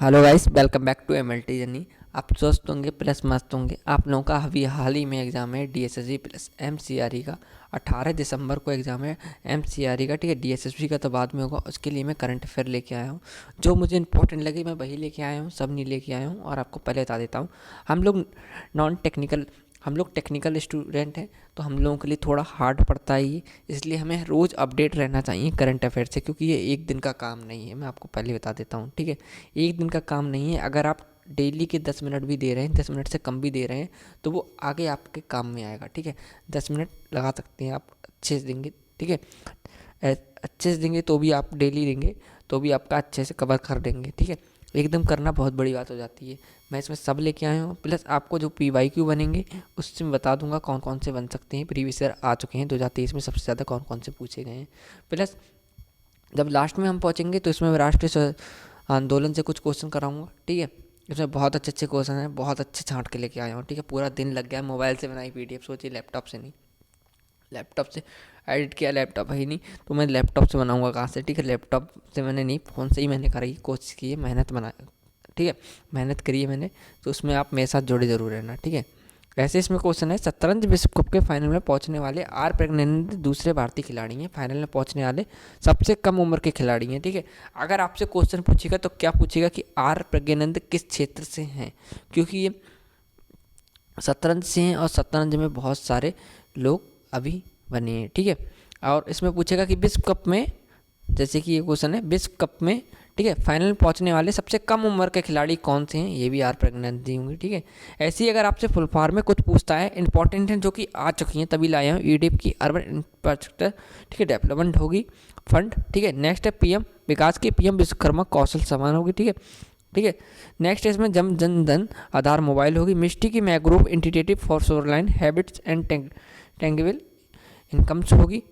Hello guys, welcome back to MLT journey. आप स्वस्थ होंगे प्लस मस्त होंगे। आप लोगों का अभी हाल ही में एग्ज़ाम है डीएसएसबी प्लस एमसीआरई का। 18 दिसंबर को एग्ज़ाम है एमसीआरई का, ठीक है। डीएसएसबी का तो बाद में होगा। उसके लिए मैं करंट अफेयर लेके आया हूँ, जो मुझे इंपॉर्टेंट लगी मैं वही लेके आया हूँ, सब नहीं लेके आया हूँ। और आपको पहले बता देता हूँ, हम लोग नॉन टेक्निकल हम लोग टेक्निकल स्टूडेंट हैं, तो हम लोगों के लिए थोड़ा हार्ड पड़ता है ये। इसलिए हमें रोज़ अपडेट रहना चाहिए करंट अफेयर से, क्योंकि ये एक दिन का काम नहीं है। मैं आपको पहले बता देता हूँ, ठीक है। एक दिन का काम नहीं है। अगर आप डेली के 10 मिनट भी दे रहे हैं, 10 मिनट से कम भी दे रहे हैं, तो वो आगे आपके काम में आएगा, ठीक है। 10 मिनट लगा सकते हैं आप, अच्छे से देंगे, ठीक है। अच्छे से देंगे तो भी आप डेली देंगे तो भी आपका अच्छे से कवर कर देंगे, ठीक है। एकदम करना बहुत बड़ी बात हो जाती है। मैं इसमें सब लेके आया हूँ, प्लस आपको जो PYQ बनेंगे उससे मैं बता दूंगा कौन कौन से बन सकते हैं। प्रीवियस ईयर आ चुके हैं 2023 में, सबसे ज़्यादा कौन कौन से पूछे गए हैं। प्लस जब लास्ट में हम पहुँचेंगे तो इसमें राष्ट्रीय आंदोलन से कुछ क्वेश्चन कराऊंगा, ठीक है। इसमें बहुत अच्छे अच्छे क्वेश्चन हैं, बहुत अच्छे छांट के लेके आया हूँ, ठीक है। पूरा दिन लग गया, मोबाइल से बनाई PDF, सोचिए लैपटॉप से नहीं। लैपटॉप से एडिट किया, लैपटॉप है ही नहीं तो मैं लैपटॉप से बनाऊंगा कहाँ से, ठीक है। लैपटॉप से मैंने नहीं, फ़ोन से ही मैंने करी, कोशिश की है, मेहनत बना, ठीक है। मेहनत करी है मैंने, तो उसमें आप मेरे साथ जुड़े ज़रूर रहना, ठीक है। ऐसे इसमें क्वेश्चन है, शतरंज विश्व कप के फाइनल में पहुंचने वाले आर प्रज्ञानंद दूसरे भारतीय खिलाड़ी हैं। फाइनल में पहुंचने वाले सबसे कम उम्र के खिलाड़ी हैं, ठीक है। अगर आपसे क्वेश्चन पूछेगा तो क्या पूछेगा कि आर प्रज्ञानंद किस क्षेत्र से हैं, क्योंकि ये शतरंज से हैं और शतरंज में बहुत सारे लोग अभी बने हैं, ठीक है। और इसमें पूछेगा कि विश्व कप में, जैसे कि ये क्वेश्चन है, विश्व कप में, ठीक है, फाइनल में पहुंचने वाले सबसे कम उम्र के खिलाड़ी कौन से हैं, ये भी आर प्रज्ञानंद जी होंगे, ठीक है। ऐसे ही अगर आपसे फुल फॉर्म में कुछ पूछता है, इंपॉर्टेंट है, जो कि आ चुकी हैं तभी लाया हूँ, ईडीएफ की अर्बन इंफ्रास्ट्रक्चर, ठीक है, डेवलपमेंट होगी फंड, ठीक है। नेक्स्ट है PM विकास की, PM विश्वकर्मा कौशल समान होगी, ठीक है, ठीक है। नेक्स्ट है इसमें जन धन आधार मोबाइल होगी। मिस्टी की mangrove integrative for shoreline habitats and tangible incomes होगी।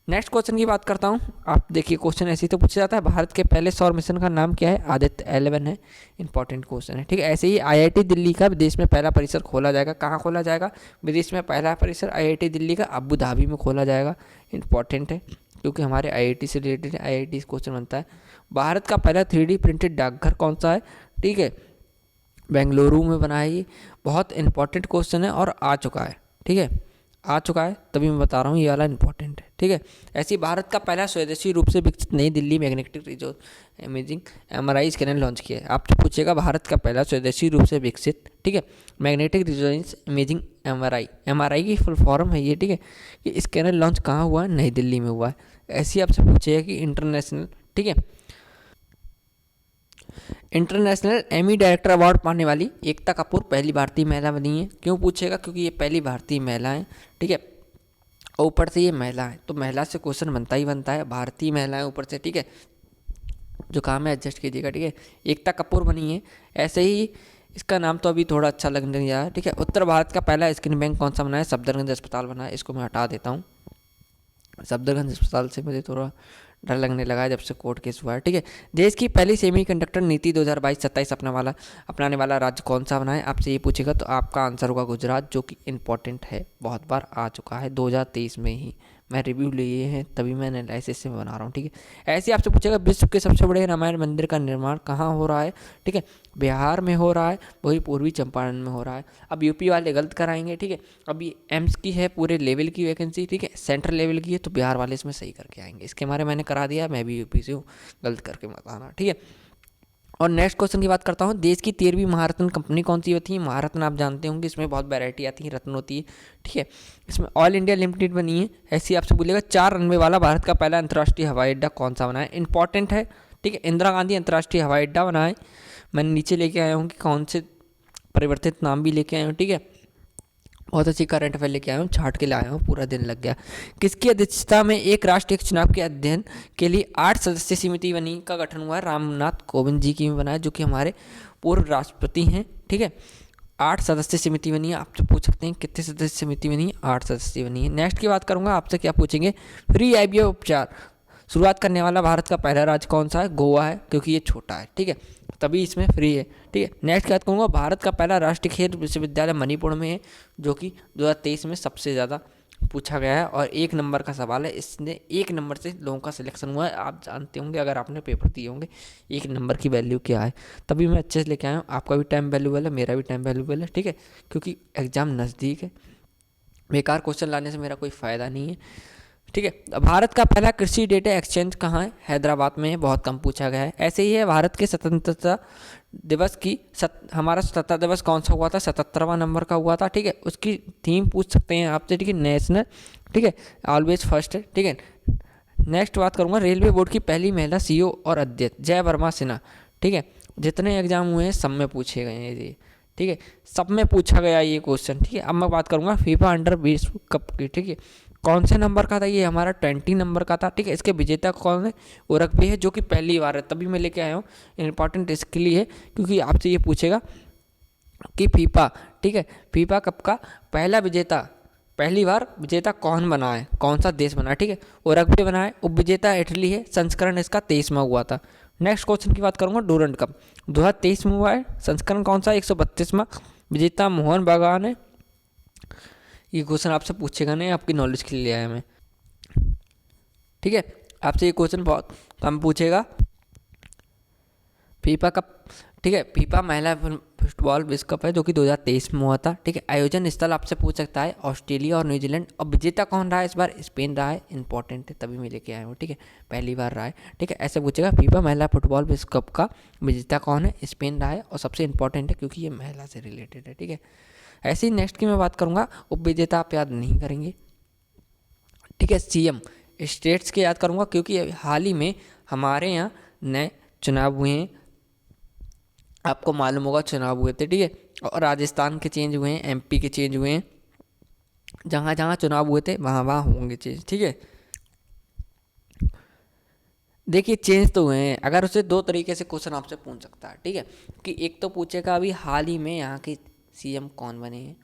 नेक्स्ट क्वेश्चन की बात करता हूँ। आप देखिए, क्वेश्चन ऐसे ही तो पूछा जाता है, भारत के पहले सौर मिशन का नाम क्या है? आदित्य 11 है, इंपॉर्टेंट क्वेश्चन है, ठीक है। ऐसे ही IIT दिल्ली का विदेश में पहला परिसर खोला जाएगा। कहाँ खोला जाएगा? विदेश में पहला परिसर IIT दिल्ली का अबू धाबी में खोला जाएगा, इंपॉर्टेंट है, क्योंकि हमारे IIT से रिलेटेड IIT क्वेश्चन बनता है। भारत का पहला 3D प्रिंटेड डाकघर कौन सा है? ठीक है, बेंगलुरु में बना है। ये बहुत इंपॉर्टेंट क्वेश्चन है और आ चुका है, ठीक है, आ चुका है, तभी मैं बता रहा हूँ ये वाला इंपॉर्टेंट है, ठीक है। ऐसे ही भारत का पहला स्वदेशी रूप से विकसित नई Delhi magnetic resonance imaging MRI scanner launch किया है। आपसे पूछेगा भारत का पहला स्वदेशी रूप से विकसित, ठीक है, मैग्नेटिक रिजोनेंस इमेजिंग MRI की फुल फॉर्म है ये, ठीक है। ये स्कैनर लॉन्च कहाँ हुआ है? नई दिल्ली में हुआ है। ऐसे ही आपसे पूछेगा कि इंटरनेशनल, ठीक है, इंटरनेशनल एमी डायरेक्टर अवार्ड पाने वाली एकता कपूर पहली भारतीय महिला बनी है। क्यों पूछेगा? क्योंकि ये पहली भारतीय महिला है, ठीक है। और ऊपर से ये महिला है, तो महिला से क्वेश्चन बनता ही बनता है, भारतीय महिला है ऊपर से, ठीक है। जो काम है एडजस्ट कीजिएगा, ठीक है। एकता कपूर बनी है। ऐसे ही इसका नाम तो अभी थोड़ा अच्छा लगने नहीं आया, ठीक है। उत्तर भारत का पहला स्किन बैंक कौन सा बना है? सफदरगंज अस्पताल बना है। इसको मैं हटा देता हूँ, सफदरगंज अस्पताल से मुझे थोड़ा डर लगने लगा है जब से कोर्ट केस हुआ है, ठीक है। देश की पहली सेमीकंडक्टर नीति 2022-27 अपनाने वाला राज्य कौन सा बना है? आपसे ये पूछेगा तो आपका आंसर होगा गुजरात, जो कि इंपॉर्टेंट है, बहुत बार आ चुका है 2023 में ही। मैं रिव्यू लिए हैं तभी मैं एनालिसिस से बना रहा हूँ, ठीक है। ऐसे ही आपसे पूछेगा विश्व के सबसे बड़े रामायण मंदिर का निर्माण कहाँ हो रहा है? ठीक है, बिहार में हो रहा है, वही पूर्वी चंपारण में हो रहा है। अब यूपी वाले गलत कराएंगे, ठीक है। अभी एम्स की है पूरे लेवल की वैकेंसी, ठीक है, सेंट्रल लेवल की है, तो बिहार वाले इसमें सही करके आएंगे। इसके बारे मैंने करा दिया, मैं भी यूपी से हूँ, गलत करके मत आना, ठीक है। और नेक्स्ट क्वेश्चन की बात करता हूँ। देश की 13वीं महारत्न कंपनी कौन सी होती है? महारत्न आप जानते होंगे, इसमें बहुत वैरायटी आती है, रत्न होती है, ठीक है। इसमें ऑल इंडिया लिमिटेड बनी है। ऐसे ही आपसे बोलेगा 4 रनवे वाला भारत का पहला अंतर्राष्ट्रीय हवाई अड्डा कौन सा बना है? इंपॉर्टेंट है, ठीक है, इंदिरा गांधी अंतर्राष्ट्रीय हवाई अड्डा बना है। मैंने नीचे लेके आया हूँ कि कौन से परिवर्तित नाम भी लेके आया हूँ, ठीक है। बहुत अच्छी करंट अफेयर लेके आया हूँ, छाट के लाया हूँ, पूरा दिन लग गया। किसकी अध्यक्षता में एक राष्ट्र एक चुनाव के अध्ययन के लिए 8 सदस्यीय समिति बनी का गठन हुआ है? रामनाथ कोविंद जी की बनाया, जो कि हमारे पूर्व राष्ट्रपति हैं, ठीक है। 8 सदस्यीय समिति बनी है। आपसे पूछ सकते हैं कितने सदस्य समिति बनी है? 8 सदस्यीय बनी है। नेक्स्ट की बात करूंगा, आपसे क्या पूछेंगे? फ्री IVF उपचार शुरुआत करने वाला भारत का पहला राज्य कौन सा है? गोवा है, क्योंकि ये छोटा है, ठीक है, तभी इसमें फ्री है, ठीक है। नेक्स्ट बात करूँगा, भारत का पहला राष्ट्रीय खेल विश्वविद्यालय मणिपुर में है, जो कि 2023 में सबसे ज़्यादा पूछा गया है और 1 नंबर का सवाल है। इसने 1 नंबर से लोगों का सिलेक्शन हुआ है। आप जानते होंगे अगर आपने पेपर दिए होंगे 1 नंबर की वैल्यू क्या है, तभी मैं अच्छे से लेके आया हूँ। आपका भी टाइम वैल्यूबल है, मेरा भी टाइम वैल्यूबल है, ठीक है, क्योंकि एग्ज़ाम नज़दीक है। बेकार क्वेश्चन लाने से मेरा कोई फ़ायदा नहीं है, ठीक है। भारत का पहला कृषि डेटा एक्सचेंज कहाँ है? हैदराबाद में है। बहुत कम पूछा गया है। ऐसे ही है भारत के स्वतंत्रता दिवस की हमारा स्वतंत्रता दिवस कौन सा हुआ था? 77वां नंबर का हुआ था, ठीक है। उसकी थीम पूछ सकते हैं आपसे, ठीक है, नेशनल, ठीक है, ऑलवेज फर्स्ट है, ठीक है। नेक्स्ट बात करूँगा रेलवे बोर्ड की पहली महिला सीईओ और अध्यक्ष जय वर्मा सिन्हा, ठीक है। जितने एग्जाम हुए हैं सब में पूछे गए हैं ये, ठीक है, सब में पूछा गया ये क्वेश्चन, ठीक है। अब मैं बात करूँगा फीफा अंडर 20 कप की, ठीक है, कौन से नंबर का था? ये हमारा 20 नंबर का था, ठीक है। इसके विजेता कौन है? उरुग्वे है, जो कि पहली बार है, तभी मैं लेके आया हूँ। इंपॉर्टेंट इसके लिए है क्योंकि आपसे ये पूछेगा कि फीफा, ठीक है, फीफा कप का पहला विजेता, पहली बार विजेता कौन बना है, कौन सा देश बना है, ठीक है। उरुग्वे बना है। उपविजेता इटली है। संस्करण इसका 23वां हुआ था। नेक्स्ट क्वेश्चन की बात करूँगा डूरंड कप 2023 में हुआ है। संस्करण कौन सा? 132वां। विजेता मोहन बागान है। ये क्वेश्चन आपसे पूछेगा नहीं, आपकी नॉलेज के लिए आया मैं, ठीक है। आपसे ये क्वेश्चन बहुत कम पूछेगा। फीफा कप, ठीक है, फीफा महिला फुटबॉल विश्व कप है जो कि 2023 में हुआ था, ठीक है। आयोजन स्थल आपसे पूछ सकता है ऑस्ट्रेलिया और न्यूजीलैंड। और विजेता कौन रहा है इस बार? स्पेन रहा है। इंपॉर्टेंट है, तभी मैं लेके आया हूँ, ठीक है, पहली बार रहा है, ठीक है। ऐसे पूछेगा फीफा महिला फुटबॉल विश्व कप का विजेता कौन है? स्पेन रहा है। और सबसे इंपॉर्टेंट है क्योंकि ये महिला से रिलेटेड है, ठीक है। ऐसे ही नेक्स्ट की मैं बात करूँगा, उपविजेता आप याद नहीं करेंगे, ठीक है। सीएम स्टेट्स के याद करूँगा क्योंकि हाल ही में हमारे यहाँ नए चुनाव हुए हैं, आपको मालूम होगा चुनाव हुए थे, ठीक है। और राजस्थान के चेंज हुए हैं, एमपी के चेंज हुए हैं, जहाँ जहाँ चुनाव हुए थे वहाँ वहाँ होंगे चेंज, ठीक है। देखिए चेंज तो हुए हैं। अगर उसे दो तरीके से क्वेश्चन आपसे पूछ सकता है, ठीक है, कि एक तो पूछेगा अभी हाल ही में यहाँ के सीएम कौन बने हैं,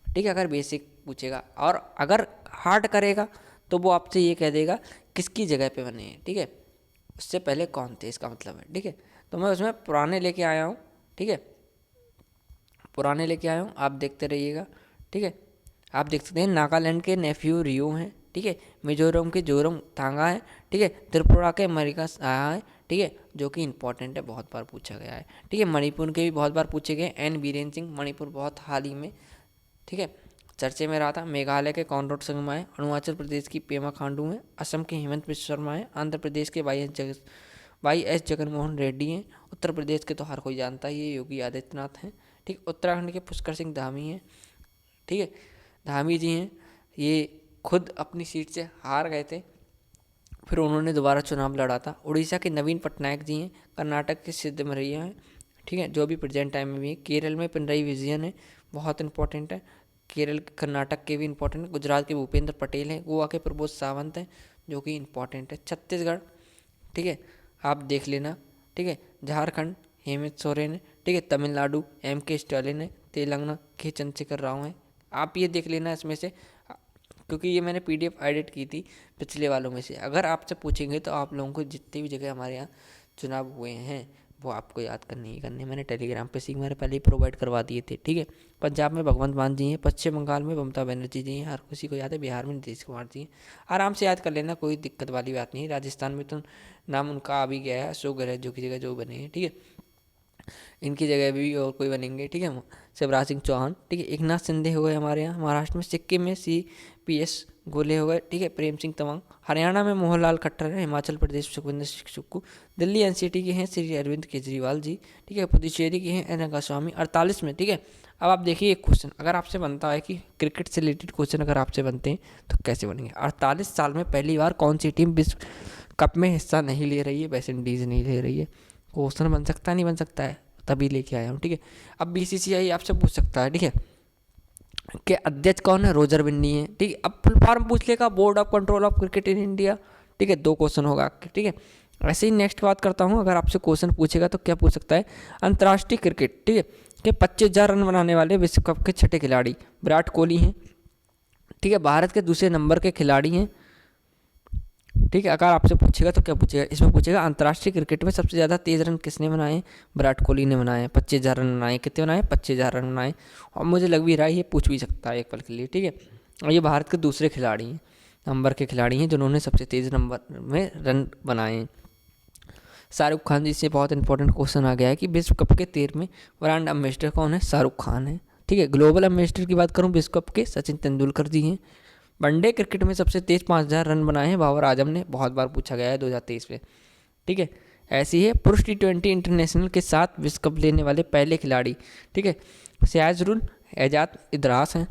ठीक है, अगर बेसिक पूछेगा। और अगर हार्ड करेगा तो वो आपसे ये कह देगा किसकी जगह पे बने हैं, ठीक है, उससे पहले कौन थे, इसका मतलब है, ठीक है। तो मैं उसमें पुराने लेके आया हूँ, ठीक है, पुराने लेके आया हूँ, आप देखते रहिएगा, ठीक है। आप देख सकते हैं नागालैंड के नेफ्यू रियो हैं, ठीक है। मिजोरम के जोरम थांगा है, ठीक है। त्रिपुरा के मरिका साहा है, ठीक है, जो कि इंपॉर्टेंट है, बहुत बार पूछा गया है, ठीक है। मणिपुर के भी बहुत बार पूछे गए। एन बीरेन सिंह, मणिपुर बहुत हाल ही में, ठीक है, चर्चे में रहा था। मेघालय के कॉनराड संगमा है। अरुणाचल प्रदेश की पेमा खांडू है। असम के हेमंत बिश्व शर्मा है। आंध्र प्रदेश के वाई एस जगनमोहन रेड्डी हैं। उत्तर प्रदेश के तो हर कोई जानता ही है, योगी आदित्यनाथ हैं, ठीक। उत्तराखंड के पुष्कर सिंह धामी हैं, ठीक है, धामी जी हैं। ये खुद अपनी सीट से हार गए थे, फिर उन्होंने दोबारा चुनाव लड़ा था। उड़ीसा के नवीन पटनायक जी हैं। कर्नाटक के सिद्धमरैया हैं, ठीक है, जो भी प्रेजेंट टाइम में भी है। केरल में पिनराई विजयन है, बहुत इंपॉर्टेंट है। केरल कर्नाटक के भी इंपॉर्टेंट है। गुजरात के भूपेंद्र पटेल हैं। गोवा के प्रबोध सावंत हैं, जो कि इंपॉर्टेंट है। छत्तीसगढ़, ठीक है, आप देख लेना, ठीक है। झारखंड हेमंत सोरेन है, ठीक है। तमिलनाडु के स्टालिन है। तेलंगाना के चंद्रशेखर राव हैं। आप ये देख लेना इसमें से, क्योंकि ये मैंने पीडीएफ एडिट की थी पिछले वालों में से। अगर आपसे पूछेंगे तो आप लोगों को जितनी भी जगह हमारे यहाँ चुनाव हुए हैं वो आपको याद करने ही करने। मैंने टेलीग्राम पे सीख मेरे पहले ही प्रोवाइड करवा दिए थे, ठीक है। पंजाब में भगवंत मान जी हैं। पश्चिम बंगाल में ममता बनर्जी जी हैं, हर किसी को याद है। बिहार में नीतीश कुमार जी हैं। आराम से याद कर लेना, कोई दिक्कत वाली बात नहीं है। राजस्थान में तो नाम उनका आ भी गया है, अशोक गहलोत जो की जगह जो बने हैं, ठीक है। इनकी जगह भी और कोई बनेंगे, ठीक है। शिवराज सिंह चौहान, ठीक है। एकनाथ शिंदे हो गए हमारे यहाँ महाराष्ट्र में। सिक्किम में CPS गोले हो गए, ठीक है। प्रेम सिंह तमांग। हरियाणा में मोहनलाल खट्टर है। हिमाचल प्रदेश सुखविंदर सिंह सुक्खू। दिल्ली NCT के हैं श्री अरविंद केजरीवाल जी, ठीक है। पुदुचेरी के हैं एन रंगास्वामी। 48 में, ठीक है। अब आप देखिए एक क्वेश्चन अगर आपसे बनता है कि क्रिकेट से रिलेटेड क्वेश्चन अगर आपसे बनते हैं तो कैसे बनेंगे। 48 साल में पहली बार कौन सी टीम विश्व कप में हिस्सा नहीं ले रही है? वेस्ट इंडीज़ नहीं ले रही है। क्वेश्चन बन सकता है, नहीं बन सकता है, तभी लेके आया हूँ, ठीक है। अब BCCI आपसे पूछ सकता है, ठीक है, कि अध्यक्ष कौन है? रोजर बिन्नी है, ठीक है। अब फुल फॉर्म पूछ लेगा board of control of cricket in India, ठीक है। 2 क्वेश्चन होगा, ठीक है। ऐसे ही नेक्स्ट बात करता हूँ, अगर आपसे क्वेश्चन पूछेगा तो क्या पूछ सकता है? अंतर्राष्ट्रीय क्रिकेट, ठीक है, कि 25,000 रन बनाने वाले विश्व कप के 6ठे खिलाड़ी विराट कोहली हैं, ठीक है। भारत के दूसरे नंबर के खिलाड़ी हैं, ठीक है। अगर आपसे पूछेगा तो क्या पूछेगा? इसमें पूछेगा अंतर्राष्ट्रीय क्रिकेट में सबसे ज़्यादा तेज़ रन किसने बनाए? विराट कोहली ने बनाए। 25,000 रन बनाए। कितने बनाए? 25,000 रन बनाए। और मुझे लग भी रहा है ये पूछ भी सकता है एक पल के लिए, ठीक है। और ये भारत के दूसरे खिलाड़ी हैं, नंबर के खिलाड़ी हैं जिन्होंने सबसे तेज़ नंबर में रन बनाए हैं। शाहरुख खान जी से बहुत इंपॉर्टेंट क्वेश्चन आ गया है कि विश्व कप के 13वें ब्रांड एम्बेसडर कौन है? शाहरुख खान है। ठीक है, ग्लोबल एम्बेसडर की बात करूँ विश्व कप के, सचिन तेंदुलकर जी हैं। वनडे क्रिकेट में सबसे तेज 5000 रन बनाए हैं बाबर आजम ने, बहुत बार पूछा गया है 2023 में। ठीक है, ऐसी है पुरुष T20 इंटरनेशनल के साथ विश्व कप लेने वाले पहले खिलाड़ी। ठीक है, सिराजुल एजाज इदरास हैं।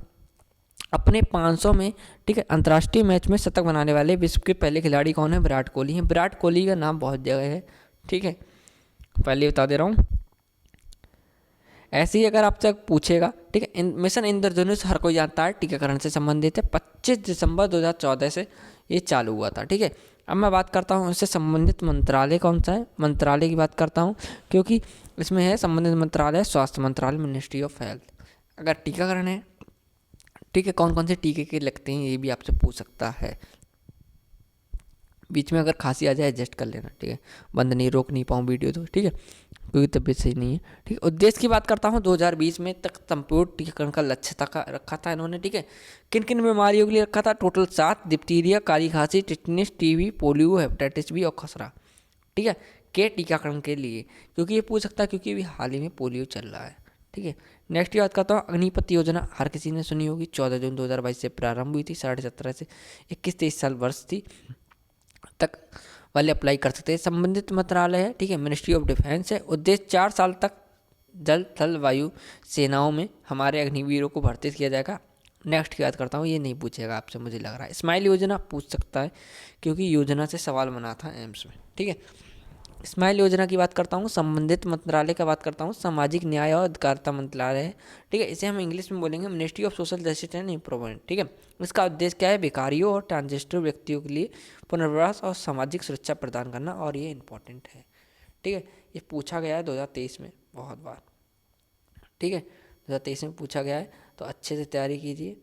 अपने 500 में, ठीक है, अंतर्राष्ट्रीय मैच में शतक बनाने वाले विश्व के पहले खिलाड़ी कौन है? विराट कोहली हैं। विराट कोहली का नाम बहुत जगह है। ठीक है, पहले बता दे रहा हूँ। ऐसे ही अगर आपसे पूछेगा, ठीक है, मिशन इंद्रधनुष हर कोई जानता है, टीकाकरण से संबंधित है। 25 दिसंबर 2014 से ये चालू हुआ था। ठीक है, अब मैं बात करता हूँ इससे संबंधित मंत्रालय कौन सा है। मंत्रालय की बात करता हूँ क्योंकि इसमें है संबंधित मंत्रालय स्वास्थ्य मंत्रालय, मिनिस्ट्री ऑफ हेल्थ। अगर टीकाकरण है, ठीक है, कौन कौन से टीके के लगते हैं ये भी आपसे पूछ सकता है। बीच में अगर खांसी आ जाए एडजस्ट कर लेना। ठीक है, बंद नहीं, रोक नहीं पाऊँ वीडियो तो, ठीक है, क्योंकि तबीयत सही नहीं है। ठीक है, उद्देश्य की बात करता हूँ 2020 में तक संपूर्ण टीकाकरण का लक्ष्य तक रखा था इन्होंने। ठीक है, किन किन बीमारियों के लिए रखा था? टोटल 7, डिप्थीरिया, काली खांसी, टिटनिस, टीबी, पोलियो, हेपेटाइटिस बी और खसरा। ठीक है, के टीकाकरण के लिए, क्योंकि ये पूछ सकता है क्योंकि अभी हाल ही में पोलियो चल रहा है। ठीक है, नेक्स्ट की बात करता हूँ अग्निपथ योजना, हर किसी ने सुनी होगी। 14 जून 2022 से प्रारंभ हुई थी। 17.5 से 21-23 साल वर्ष थी तक वाले अप्लाई कर सकते हैं। संबंधित मंत्रालय है, ठीक है, मिनिस्ट्री ऑफ डिफेंस है। उद्देश्य 4 साल तक जल थल वायु सेनाओं में हमारे अग्निवीरों को भर्ती किया जाएगा। नेक्स्ट की बात करता हूँ, ये नहीं पूछेगा आपसे मुझे लग रहा है। स्माइल योजना पूछ सकता है क्योंकि योजना से सवाल बना था एम्स में। ठीक है, स्माइल योजना की बात करता हूँ। संबंधित मंत्रालय का बात करता हूँ, सामाजिक न्याय और अधिकारिता मंत्रालय है। ठीक है, इसे हम इंग्लिश में बोलेंगे ministry of social justice and employment. ठीक है, इसका उद्देश्य क्या है? भिखारियों और ट्रांसजेंडर व्यक्तियों के लिए पुनर्वास और सामाजिक सुरक्षा प्रदान करना, और ये इंपॉर्टेंट है। ठीक है, ये पूछा गया है 2023 में बहुत बार। ठीक है, 2023 में पूछा गया है, तो अच्छे से तैयारी कीजिए।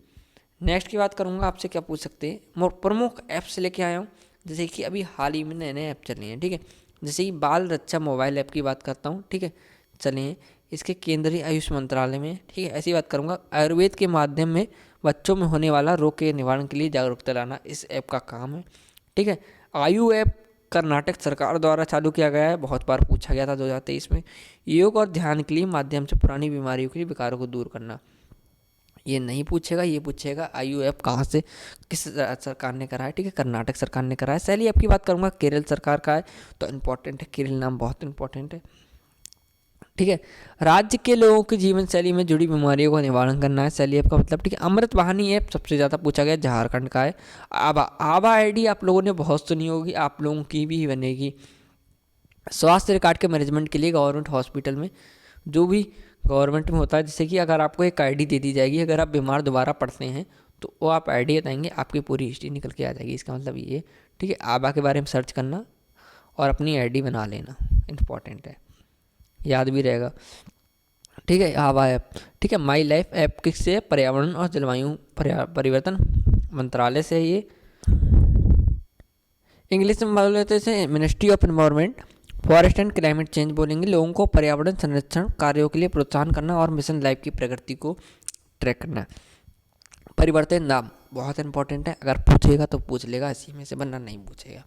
नेक्स्ट की बात करूँगा, आपसे क्या पूछ सकते हैं। प्रमुख ऐप्स लेके आया हूँ, जैसे कि अभी हाल ही में नए नए ऐप चले हैं। ठीक है, जैसे कि बाल रक्षा मोबाइल ऐप की बात करता हूँ। ठीक है, चलिए, इसके केंद्रीय आयुष मंत्रालय में। ठीक है, ऐसी बात करूँगा। आयुर्वेद के माध्यम में बच्चों में होने वाला रोग के निवारण के लिए जागरूकता लाना इस ऐप का काम है। ठीक है, आयु ऐप कर्नाटक सरकार द्वारा चालू किया गया है, बहुत बार पूछा गया था 2023 में। योग और ध्यान के लिए माध्यम से पुरानी बीमारियों के लिए विकारों को दूर करना, ये नहीं पूछेगा। ये पूछेगा आयु ऐप कहाँ से, किस सरकार ने करा है? ठीक है, कर्नाटक सरकार ने करा है। शैली ऐप की बात करूँगा, केरल सरकार का है, तो इम्पोर्टेंट है, केरल नाम बहुत इंपॉर्टेंट है। ठीक है, राज्य के लोगों की जीवन शैली में जुड़ी बीमारियों का निवारण करना है शैली ऐप का मतलब। ठीक है, अमृत वाहिनी ऐप सबसे ज़्यादा पूछा गया, झारखंड का है। आभा आभा आईडी आप लोगों ने बहुत सुनी होगी, आप लोगों की भी बनेगी। स्वास्थ्य रिकॉर्ड के मैनेजमेंट के लिए गवर्नमेंट हॉस्पिटल में, जो भी गवर्नमेंट में होता है, जैसे कि अगर आपको एक आईडी दे दी जाएगी, अगर आप बीमार दोबारा पड़ते हैं तो वो आप आईडी बताएंगे, आपकी पूरी हिस्ट्री निकल के आ जाएगी। इसका मतलब ये है। ठीक है, आभा के बारे में सर्च करना और अपनी आईडी बना लेना, इंपॉर्टेंट है, याद भी रहेगा। ठीक है, आभा ऐप। ठीक है, माई लाइफ ऐप किससे? पर्यावरण और जलवायु परिवर्तन मंत्रालय से है ये। इंग्लिश में बोल लेते हैं ministry of environment, forest and climate change बोलेंगे। लोगों को पर्यावरण संरक्षण कार्यों के लिए प्रोत्साहन करना और मिशन लाइफ की प्रगति को ट्रैक करना। परिवर्तन नाम बहुत इंपॉर्टेंट है, अगर पूछेगा तो पूछ लेगा, इसी में से बनना नहीं पूछेगा।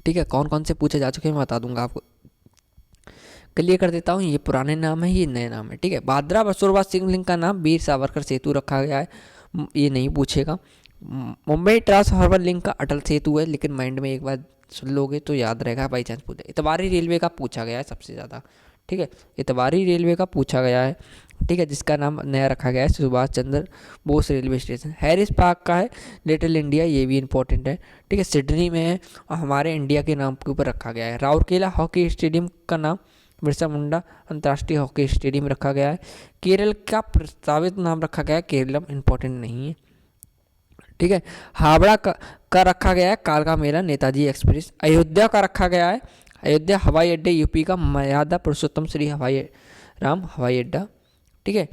ठीक है, कौन कौन से पूछे जा चुके हैं मैं बता दूंगा आपको, क्लियर कर देता हूँ। ये पुराने नाम है, ये नए नाम है। ठीक है, भादरा बसोरवा सिंह लिंक का नाम वीर सावरकर सेतु रखा गया है, ये नहीं पूछेगा। मुंबई ट्रांस हार्बर लिंक का अटल सेतु है, लेकिन माइंड में एक बार सुन लोगे तो याद रहेगा, बाई चांस पूछे। इतवारी रेलवे का पूछा गया है सबसे ज़्यादा। ठीक है, इतवारी रेलवे का पूछा गया है। ठीक है, जिसका नाम नया रखा गया है Subhash Chandra Bose railway station. Harris Park का है लिटिल इंडिया, ये भी इंपॉर्टेंट है। ठीक है, सिडनी में है और हमारे इंडिया के नाम के ऊपर रखा गया है। राउरकेला हॉकी स्टेडियम का नाम बिरसा मुंडा अंतर्राष्ट्रीय हॉकी स्टेडियम रखा गया है। केरल का प्रस्तावित नाम रखा गया है केरलम, इंपॉर्टेंट नहीं है। ठीक है, हावड़ा का रखा गया है कालका मेला नेताजी एक्सप्रेस। अयोध्या का रखा गया है अयोध्या हवाई अड्डे, यूपी का मर्यादा पुरुषोत्तम श्री राम हवाई अड्डा। ठीक है,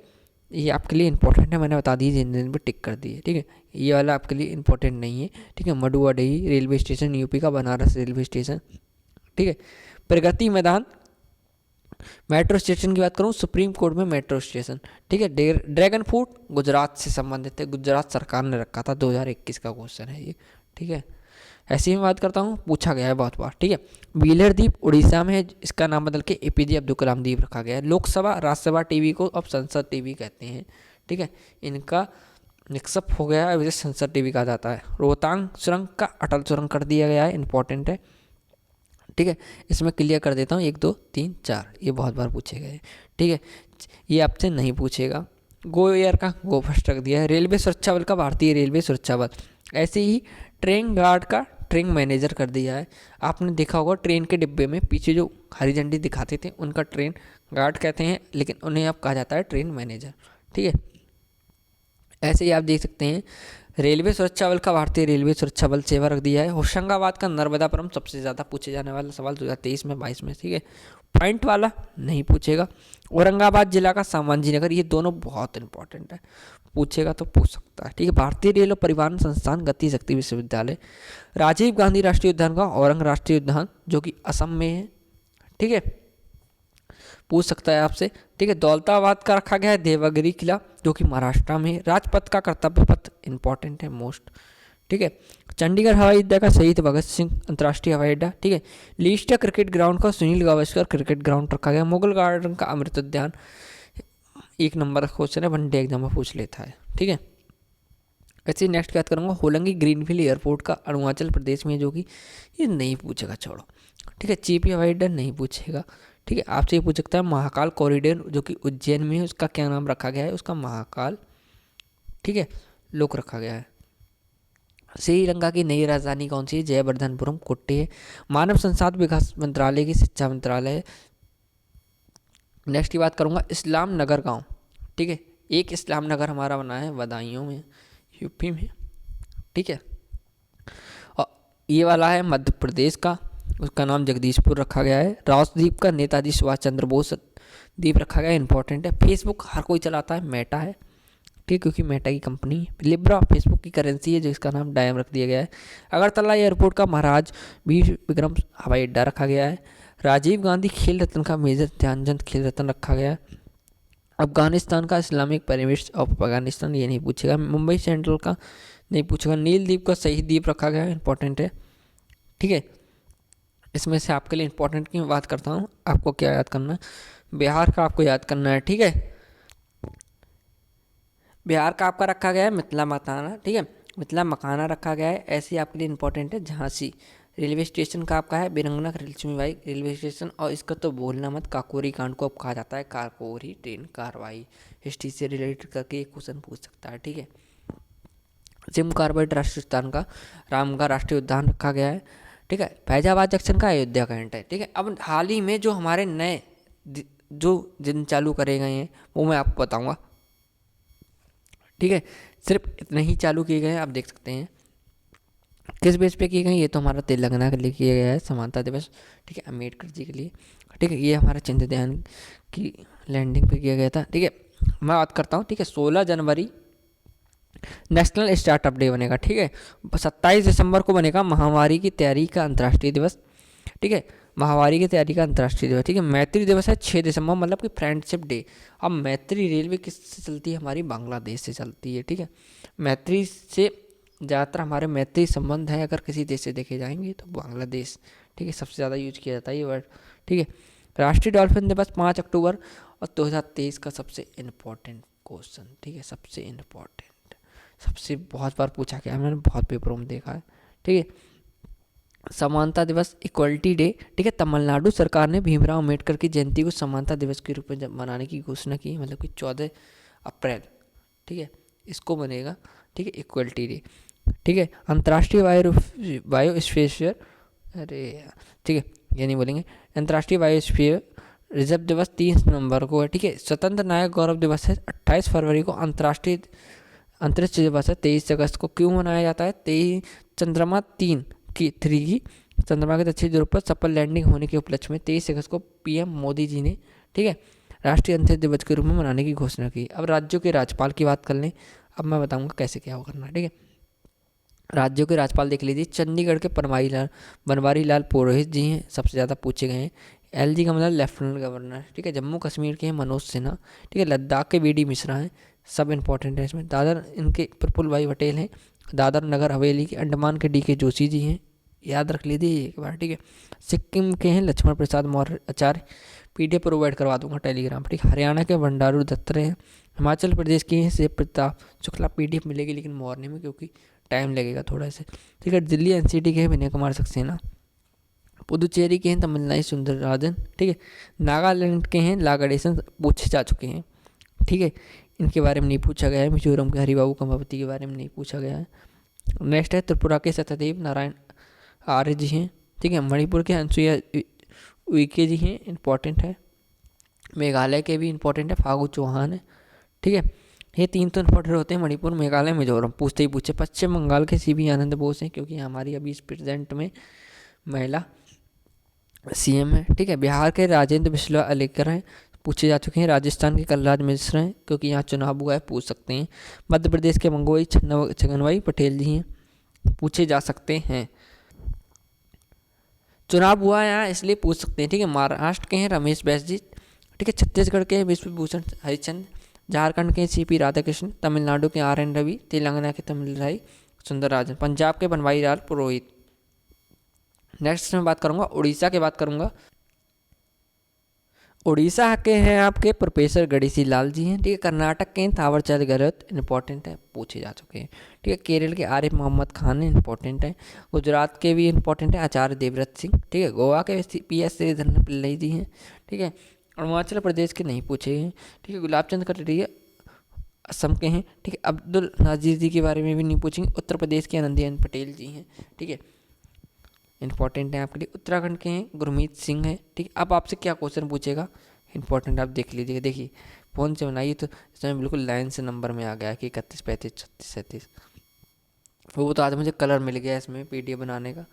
ये आपके लिए इंपॉर्टेंट है, मैंने बता दी, जिन दिन पर टिक कर दी है। ठीक है, ये वाला आपके लिए इंपॉर्टेंट नहीं है। ठीक है, मडुआडीही रेलवे स्टेशन यूपी का, बनारस रेलवे स्टेशन। ठीक है, प्रगति मैदान मेट्रो स्टेशन की बात करूँ, सुप्रीम कोर्ट में मेट्रो स्टेशन, ठीक है। ड्रैगन फ्रूट गुजरात से संबंधित है, गुजरात सरकार ने रखा था, 2021 का क्वेश्चन है ये, ठीक है। ऐसी मैं बात करता हूँ, पूछा गया है बहुत बार, ठीक है। व्हीलर द्वीप उड़ीसा में है, इसका नाम बदल के एपीजे अब्दुल कलाम द्वीप रखा गया है। लोकसभा राज्यसभा टीवी को अब संसद टीवी कहते हैं, ठीक है। इनका मिक्सअप हो गया है, अब इसे संसद टीवी कहा जाता है। रोहतांग सुरंग का अटल सुरंग कर दिया गया है, इंपॉर्टेंट है, ठीक है। इसमें क्लियर कर देता हूँ, 1 2 3 4 ये बहुत बार पूछे गए, ठीक है। ये आपसे नहीं पूछेगा। गो एयर का गो फर्स्ट रख दिया है। रेलवे सुरक्षा बल का भारतीय रेलवे सुरक्षा बल। ऐसे ही ट्रेन गार्ड का ट्रेन मैनेजर कर दिया है। आपने देखा होगा ट्रेन के डिब्बे में पीछे जो हरी झंडी दिखाते थे उनका ट्रेन गार्ड कहते हैं, लेकिन उन्हें अब कहा जाता है ट्रेन मैनेजर, ठीक है। ऐसे ही आप देख सकते हैं रेलवे सुरक्षा बल का भारतीय रेलवे सुरक्षा बल सेवा रख दिया है। होशंगाबाद का नर्मदापुरम सबसे ज़्यादा पूछे जाने वाला सवाल 2023 में 22 में, ठीक है। पॉइंट वाला नहीं पूछेगा। औरंगाबाद जिला का सामांजी नगर, ये दोनों बहुत इंपॉर्टेंट है, पूछेगा तो पूछ सकता है, ठीक है। भारतीय रेल और परिवहन संस्थान गति शक्ति विश्वविद्यालय। राजीव गांधी राष्ट्रीय उद्यान का औरंग राष्ट्रीय उद्यान जो कि असम में है, ठीक है, पूछ सकता है आपसे, ठीक है। दौलताबाद का रखा गया है देवगिरी किला जो कि महाराष्ट्र में है। राजपथ का कर्तव्य पथ इंपॉर्टेंट है मोस्ट, ठीक है। चंडीगढ़ हवाई अड्डा का शहीद भगत सिंह अंतर्राष्ट्रीय हवाई अड्डा, ठीक है। लीस्टर क्रिकेट ग्राउंड का सुनील गावस्कर क्रिकेट ग्राउंड रखा गया। मुगल गार्डन का अमृत उद्यान, 1 नंबर का क्वेश्चन है, वनडे एग्जाम में पूछ लेता है, ठीक है। ऐसे नेक्स्ट बात करूँगा होलंगी ग्रीनफील्ड एयरपोर्ट का अरुणाचल प्रदेश में, जो कि ये नहीं पूछेगा, छोड़ो, ठीक है। चीपी हवाई अड्डा नहीं पूछेगा, ठीक है। आपसे ये पूछ सकता है महाकाल कॉरिडोर जो कि उज्जैन में है, उसका क्या नाम रखा गया है, उसका महाकाल, ठीक है, लोक रखा गया है। श्रीलंका की नई राजधानी कौन सी है, जयवर्धनपुरम कोट्टे है। मानव संसाधन विकास मंत्रालय की शिक्षा मंत्रालय है। नेक्स्ट की बात करूँगा इस्लाम नगर गाँव, ठीक है। एक इस्लाम नगर हमारा बना है बदायूं में, यूपी में, ठीक है। और ये वाला है मध्य प्रदेश का, उसका नाम जगदीशपुर रखा गया है। राजद्वीप का नेताजी सुभाष चंद्र बोस द्वीप रखा गया है, इंपॉर्टेंट है। फेसबुक हर कोई चलाता है, मेटा है, ठीक, क्योंकि मेटा की कंपनी है। लिब्रा फेसबुक की करेंसी है, जिसका नाम डायम रख दिया गया है। अगरतला एयरपोर्ट का महाराज वीर विक्रम हवाई अड्डा रखा गया है। राजीव गांधी खेल रत्न का मेजर ध्यानचंद खेल रत्न रखा गया है। अफगानिस्तान का इस्लामिक परिवेश ऑफ अफगानिस्तान, ये नहीं पूछेगा। मुंबई सेंट्रल का नहीं पूछेगा। नील द्वीप का शहीद द्वीप रखा गया है, इंपॉर्टेंट है, ठीक है। इसमें से आपके लिए इंपॉर्टेंट की मैं बात करता हूँ, आपको क्या याद करना है, बिहार का आपको याद करना है, ठीक है। बिहार का आपका रखा गया है मिथिला मखाना, ठीक है, मिथिला मखाना रखा गया है। ऐसे ही आपके लिए इंपॉर्टेंट है झांसी। रेलवे स्टेशन का आपका है बिरंगना लक्ष्मीबाई रेलवे स्टेशन, और इसका तो भूलना मत, काकोरी कांड को अब कहा जाता है काकोरी ट्रेन कार्रवाई। हिस्ट्री से रिलेटेड करके एक क्वेश्चन पूछ सकता है, ठीक है। सिम कार्बेट राष्ट्रीय उद्यान का रामगढ़ राष्ट्रीय उद्यान रखा गया है, ठीक है। फैजाबाद जंक्शन का अयोध्या कैंट है, ठीक है। अब हाल ही में जो हमारे नए जो जिन चालू करे गए हैं वो मैं आपको बताऊंगा, ठीक है। सिर्फ इतने ही चालू किए गए हैं, आप देख सकते हैं किस बेस पे किए गए। ये तो हमारा तेलंगाना के लिए किया गया है, समानता दिवस, ठीक है, अम्बेडकर जी के लिए, ठीक है। ये हमारा चिंतन की लैंडिंग पे किया गया था, ठीक है। मैं बात करता हूँ, ठीक है। 16 जनवरी नेशनल स्टार्टअप डे बनेगा, ठीक है। 27 दिसंबर को बनेगा महामारी की तैयारी का अंतर्राष्ट्रीय दिवस, ठीक है, महामारी की तैयारी का अंतर्राष्ट्रीय दिवस, ठीक है। मैत्री दिवस है 6 दिसंबर, मतलब कि फ्रेंडशिप डे। अब मैत्री रेलवे किससे चलती है, हमारी बांग्लादेश से चलती है, ठीक है। मैत्री से ज़्यादातर हमारे मैत्री संबंध है, अगर किसी देश से देखे जाएंगे तो बांग्लादेश, ठीक है, सबसे ज़्यादा यूज किया जाता है ये वर्ड, ठीक है। राष्ट्रीय डॉल्फिन दिवस 5 अक्टूबर, और 2023 का सबसे इम्पोर्टेंट क्वेश्चन, ठीक है, सबसे इम्पोर्टेंट, सबसे बहुत बार पूछा गया है, मैंने बहुत पेपरों में देखा है, ठीक है। समानता दिवस इक्वलिटी डे, ठीक है। तमिलनाडु सरकार ने भीमराव अम्बेडकर की जयंती को समानता दिवस के रूप में मनाने की घोषणा की, मतलब कि 14 अप्रैल, ठीक है, इसको बनेगा, ठीक है, इक्वलिटी डे, ठीक है। अंतर्राष्ट्रीय बायोस्फीयर, अरे ठीक है, ये नहीं बोलेंगे। अंतर्राष्ट्रीय बायोस्फीयर रिजर्व दिवस 30 नवंबर को है, ठीक है। स्वतंत्र नायक गौरव दिवस है 28 फरवरी को। अंतर्राष्ट्रीय अंतरिक्ष दिवस है 23 अगस्त को। क्यों मनाया जाता है, 23 चंद्रमा 3 की चंद्रमा के दक्षिणी ध्रुव पर सफल लैंडिंग होने के उपलक्ष्य में 23 अगस्त को पीएम मोदी जी ने, ठीक है, राष्ट्रीय अंतरिक्ष दिवस के रूप में मनाने की घोषणा की। अब राज्यों के राज्यपाल की बात कर लें, अब मैं बताऊंगा कैसे क्या करना है, ठीक है। राज्यों के राज्यपाल देख लीजिए, चंडीगढ़ के बनवारी लाल पुरोहित जी हैं, सबसे ज़्यादा पूछे गए हैं, LG का मतलब लेफ्टिनेंट गवर्नर, ठीक है। जम्मू कश्मीर के हैं मनोज सिन्हा, ठीक है। लद्दाख के BD मिश्रा हैं, सब इंपॉर्टेंट है इसमें। दादर इनके प्रफुल्ल भाई पटेल हैं। दादर नगर हवेली के अंडमान के DK जोशी जी हैं, याद रख लीजिए एक बार, ठीक है। सिक्किम के हैं लक्ष्मण प्रसाद मौर्य आचार्य, PDF प्रोवाइड करवा दूंगा टेलीग्राम, ठीक है। हरियाणा के बंडारू दत्तात्रेय हैं। हिमाचल प्रदेश के हैं शिव प्रताप शुक्ला, PDF मिलेगी लेकिन मॉर्निंग में क्योंकि टाइम लगेगा थोड़ा से, ठीक है। दिल्ली NCT के हैं विनय कुमार सक्सेना। पुदुचेरी के हैं तमिलनाडु सुंदरराजन, ठीक है। नागालैंड के हैं ला गणेशन, पूछे जा चुके हैं, ठीक है। इनके बारे में नहीं पूछा गया है। मिजोरम के हरिबाबू कमावती के बारे में नहीं पूछा गया है। नेक्स्ट है त्रिपुरा के सत्यदेव नारायण आर्य जी हैं, ठीक है। मणिपुर के अंसुया उइके जी हैं, इंपॉर्टेंट है। मेघालय के भी इंपॉर्टेंट है, फागू चौहान है, ठीक है। ये 3 तो इंपॉर्टेंट होते हैं, मणिपुर, मेघालय, मिजोरम, पूछते ही पूछे। पश्चिम बंगाल के CB आनंद बोस हैं, क्योंकि हमारी अभी इस प्रेजेंट में महिला CM है, ठीक है। बिहार के राजेंद्र बिस्वा अलेकर हैं, पूछे जा चुके हैं। राजस्थान के कलराज मिश्र हैं, क्योंकि यहाँ चुनाव हुआ है, पूछ सकते हैं। मध्य प्रदेश के मंगोई छगनभाई पटेल जी हैं, पूछे जा सकते हैं, चुनाव हुआ है यहाँ इसलिए पूछ सकते हैं, ठीक है। महाराष्ट्र के हैं रमेश बैस जी, ठीक है। छत्तीसगढ़ के विश्वभूषण हरिचंद, झारखंड के CP राधाकृष्ण, तमिलनाडु के RN रवि, तेलंगाना के तमिलराई सुंदरराजन, पंजाब के बनवारी लाल पुरोहित। नेक्स्ट मैं बात करूँगा उड़ीसा की बात करूँगा। उड़ीसा के हैं आपके प्रोफेसर गणेशी लाल जी हैं, ठीक है। कर्नाटक के हैं थावरचंद गहलोत, इंपॉर्टेंट है, पूछे जा चुके हैं, ठीक है। केरल के आरिफ मोहम्मद खान है, इंपॉर्टेंट है। गुजरात के भी इंपॉर्टेंट है आचार्य देवव्रत सिंह, ठीक है। गोवा के PS श्रीधरन पिल्लई जी हैं, ठीक है। अरुणाचल प्रदेश के नहीं पूछे हैं, ठीक है। गुलाबचंद कटारिया असम के हैं, ठीक है। अब्दुल नाजीर जी के बारे में भी नहीं पूछेंगे। उत्तर प्रदेश के आनंदीबेन पटेल जी हैं, ठीक है, इंपॉर्टेंट है आपके लिए। उत्तराखंड के हैं गुरमीत सिंह है, ठीक है। अब आपसे क्या क्वेश्चन पूछेगा, इंपॉर्टेंट, आप देख लीजिएगा। देखिए फ़ोन से बनाइए तो इसमें बिल्कुल लाइन से नंबर में आ गया कि 31 35 36 37। वो तो आज मुझे कलर मिल गया इसमें PDF बनाने का,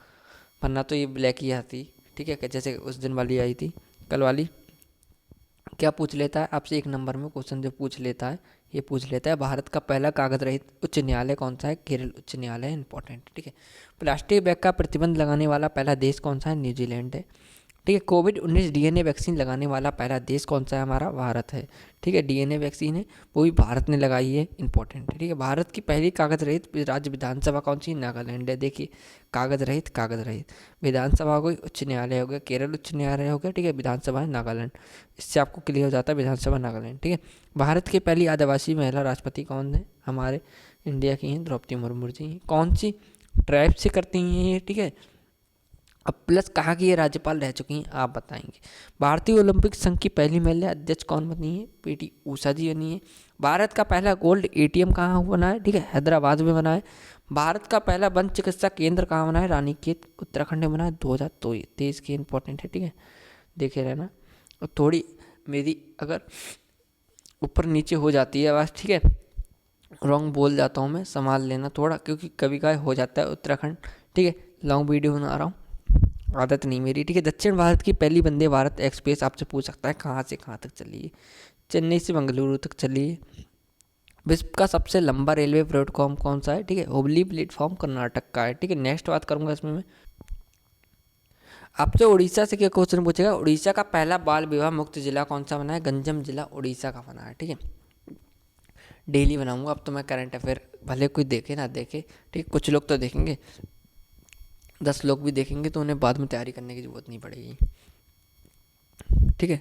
वरना तो ये ब्लैक ही आती, ठीक है। जैसे उस दिन वाली आई थी, कल वाली। क्या पूछ लेता है आपसे, 1 नंबर में क्वेश्चन जो पूछ लेता है, ये पूछ लेता है भारत का पहला कागज रहित उच्च न्यायालय कौन सा है, केरल उच्च न्यायालय, इंपॉर्टेंट, ठीक है। प्लास्टिक बैग का प्रतिबंध लगाने वाला पहला देश कौन सा है, न्यूजीलैंड है, ठीक है। कोविड-19 DNA वैक्सीन लगाने वाला पहला देश कौन सा है, हमारा भारत है, ठीक है। DNA वैक्सीन है वो भी भारत ने लगाई है, इंपॉर्टेंट है, ठीक है। भारत की पहली कागज रहित राज्य विधानसभा कौन सी, नागालैंड है। देखिए कागज रहित विधानसभा हो गई, उच्च न्यायालय हो गया, केरल उच्च न्यायालय हो गया, ठीक है। विधानसभा है नागालैंड, इससे आपको क्लियर हो जाता है विधानसभा नागालैंड, ठीक है। भारत की पहली आदिवासी महिला राष्ट्रपति कौन है, हमारे इंडिया की हैं द्रौपदी मुर्मू जी। कौन सी ट्राइब से करती हैं ये, ठीक है। अब प्लस कहाँ की ये राज्यपाल रह चुकी हैं, आप बताएंगे। भारतीय ओलंपिक संघ की पहली महिला अध्यक्ष कौन बनी है, PT ऊषा जी बनी है। भारत का पहला गोल्ड ATM कहाँ बना है, ठीक है, हैदराबाद में बना है। भारत का पहला वन चिकित्सा केंद्र कहाँ बना है, रानीखेत उत्तराखंड में बना है, 2023 की, इंपॉर्टेंट है, ठीक है, देखे रहना। और थोड़ी मेरी अगर ऊपर नीचे हो जाती है आवाज़, ठीक है, रॉन्ग बोल जाता हूँ मैं, संभाल लेना थोड़ा, क्योंकि कभी कभी हो जाता है उत्तराखंड, ठीक है। लॉन्ग वीडियो बना रहा हूँ, आदत नहीं मेरी, ठीक है। दक्षिण भारत की पहली वंदे भारत एक्सप्रेस आपसे पूछ सकता है कहाँ से कहाँ तक चली है, चेन्नई से बेंगलुरु तक चली है। विश्व का सबसे लंबा रेलवे प्लेटफॉर्म कौन सा है, ठीक है, हुबली प्लेटफॉर्म कर्नाटक का है, ठीक है। नेक्स्ट बात करूँगा इसमें मैं आपसे उड़ीसा से क्या क्वेश्चन पूछेगा। उड़ीसा का पहला बाल विवाह मुक्त जिला कौन सा बना है, गंजम जिला उड़ीसा का बना है, ठीक है। डेली बनाऊंगा अब तो मैं करंट अफेयर, भले कोई देखे ना देखे, ठीक है, कुछ लोग तो देखेंगे, 10 लोग भी देखेंगे तो उन्हें बाद में तैयारी करने की ज़रूरत नहीं पड़ेगी, ठीक है।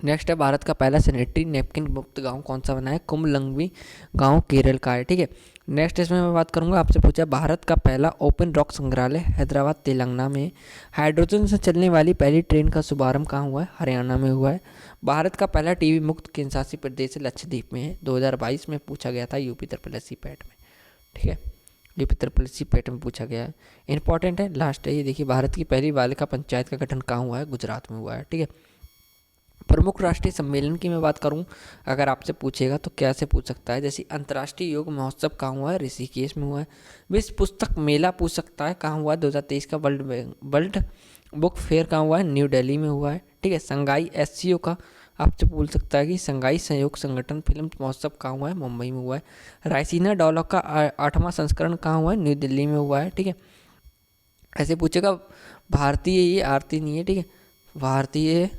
नेक्स्ट है भारत का पहला सैनिटरी नैपकिन मुक्त गांव कौन सा बना है, कुमलंगवी गांव केरल का है, ठीक है। नेक्स्ट इसमें मैं बात करूंगा, आपसे पूछा भारत का पहला ओपन रॉक संग्रहालय हैदराबाद तेलंगाना में। हाइड्रोजन से चलने वाली पहली ट्रेन का शुभारंभ कहाँ हुआ है, हरियाणा में हुआ है। भारत का पहला TB मुक्त केंद्रशासित प्रदेश लक्षद्वीप में है, 2022 में पूछा गया था UP SSC पैट में, ठीक है, UP SSC पैट में पूछा गया है, इंपॉर्टेंट है। लास्ट है ये देखिए, भारत की पहली बालिका पंचायत का गठन कहाँ हुआ है, गुजरात में हुआ है, ठीक है। प्रमुख राष्ट्रीय सम्मेलन की मैं बात करूं, अगर आपसे पूछेगा तो कैसे पूछ सकता है, जैसे अंतर्राष्ट्रीय योग महोत्सव कहाँ हुआ है, ऋषिकेश में हुआ है। विश्व पुस्तक मेला पूछ सकता है कहाँ हुआ है, 2023 का वर्ल्ड बुक फेयर कहाँ हुआ है, न्यू दिल्ली में हुआ है, ठीक है। संघाई SCO का आपसे पूछ सकता है कि संघाई सहयोग संगठन फिल्म महोत्सव कहाँ हुआ है, मुंबई में हुआ है। रायसीना डायलॉग का 8वां संस्करण कहाँ हुआ है, न्यू दिल्ली में हुआ है, ठीक है। ऐसे पूछेगा। भारतीय ये आरती नहीं है, ठीक है, भारतीय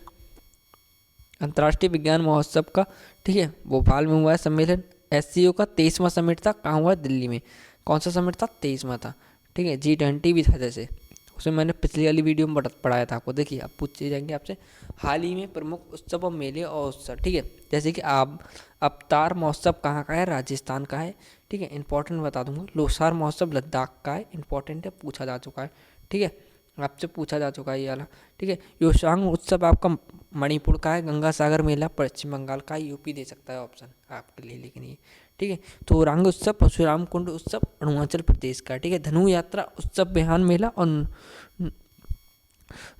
अंतर्राष्ट्रीय विज्ञान महोत्सव का, ठीक है, भोपाल में हुआ है सम्मेलन। SCO का 23वां समिट था, कहाँ हुआ? दिल्ली में। कौन सा समिट था? 23वां था, ठीक है। G20 भी था, जैसे उसमें मैंने पिछली वाली वीडियो में पढ़ाया था आपको। देखिए अब पूछे जाएंगे आपसे हाल ही में प्रमुख उत्सव और मेले और उत्सव, ठीक है। जैसे कि आप अवतार महोत्सव कहाँ का है? राजस्थान का है, ठीक है, इंपॉर्टेंट बता दूंगा। लोसार महोत्सव लद्दाख का है, इंपॉर्टेंट है, पूछा जा चुका है, ठीक है, आपसे पूछा जा चुका है ये वाला, ठीक है। योशांग उत्सव आपका मणिपुर का है। गंगा सागर मेला पश्चिम बंगाल का, यूपी दे सकता है ऑप्शन आपके लिए, लेकिन ये, ठीक है। तो रंग उत्सव परशुराम कुंड उत्सव अरुणाचल प्रदेश का, ठीक है। धनु यात्रा उत्सव बिहान मेला और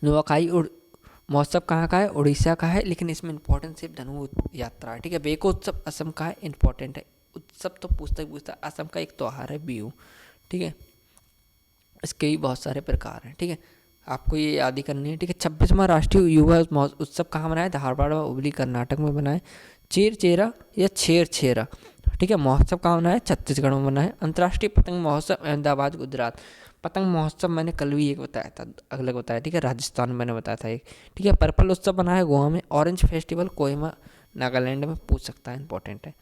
नुआखाई महोत्सव कहाँ का है? उड़ीसा का है, लेकिन इसमें इंपॉर्टेंट सिर्फ धनु यात्रा है, ठीक है। बेको उत्सव असम का है, इंपॉर्टेंट है। उत्सव तो पूछता ही पूछता, असम का एक त्यौहार है बिहू, ठीक है। इसके भी बहुत सारे प्रकार हैं, ठीक है, आपको ये याद ही करनी है, ठीक है। 26वां राष्ट्रीय युवा उत्सव कहाँ मनाया? धारवाड़ व हुबली कर्नाटक में बनाए। चेर चेरा या छेर छेरा, ठीक है, महोत्सव कहाँ मनाया? छत्तीसगढ़ में बनाया। अंतर्राष्ट्रीय पतंग महोत्सव अहमदाबाद गुजरात। पतंग महोत्सव मैंने कल भी एक बताया था, अलग बताया, ठीक है, राजस्थान में मैंने बताया था एक, ठीक है। पर्पल उत्सव बना है गोवा में। ऑरेंज फेस्टिवल कोहिमा नागालैंड में, पूछ सकता है, इंपॉर्टेंट है।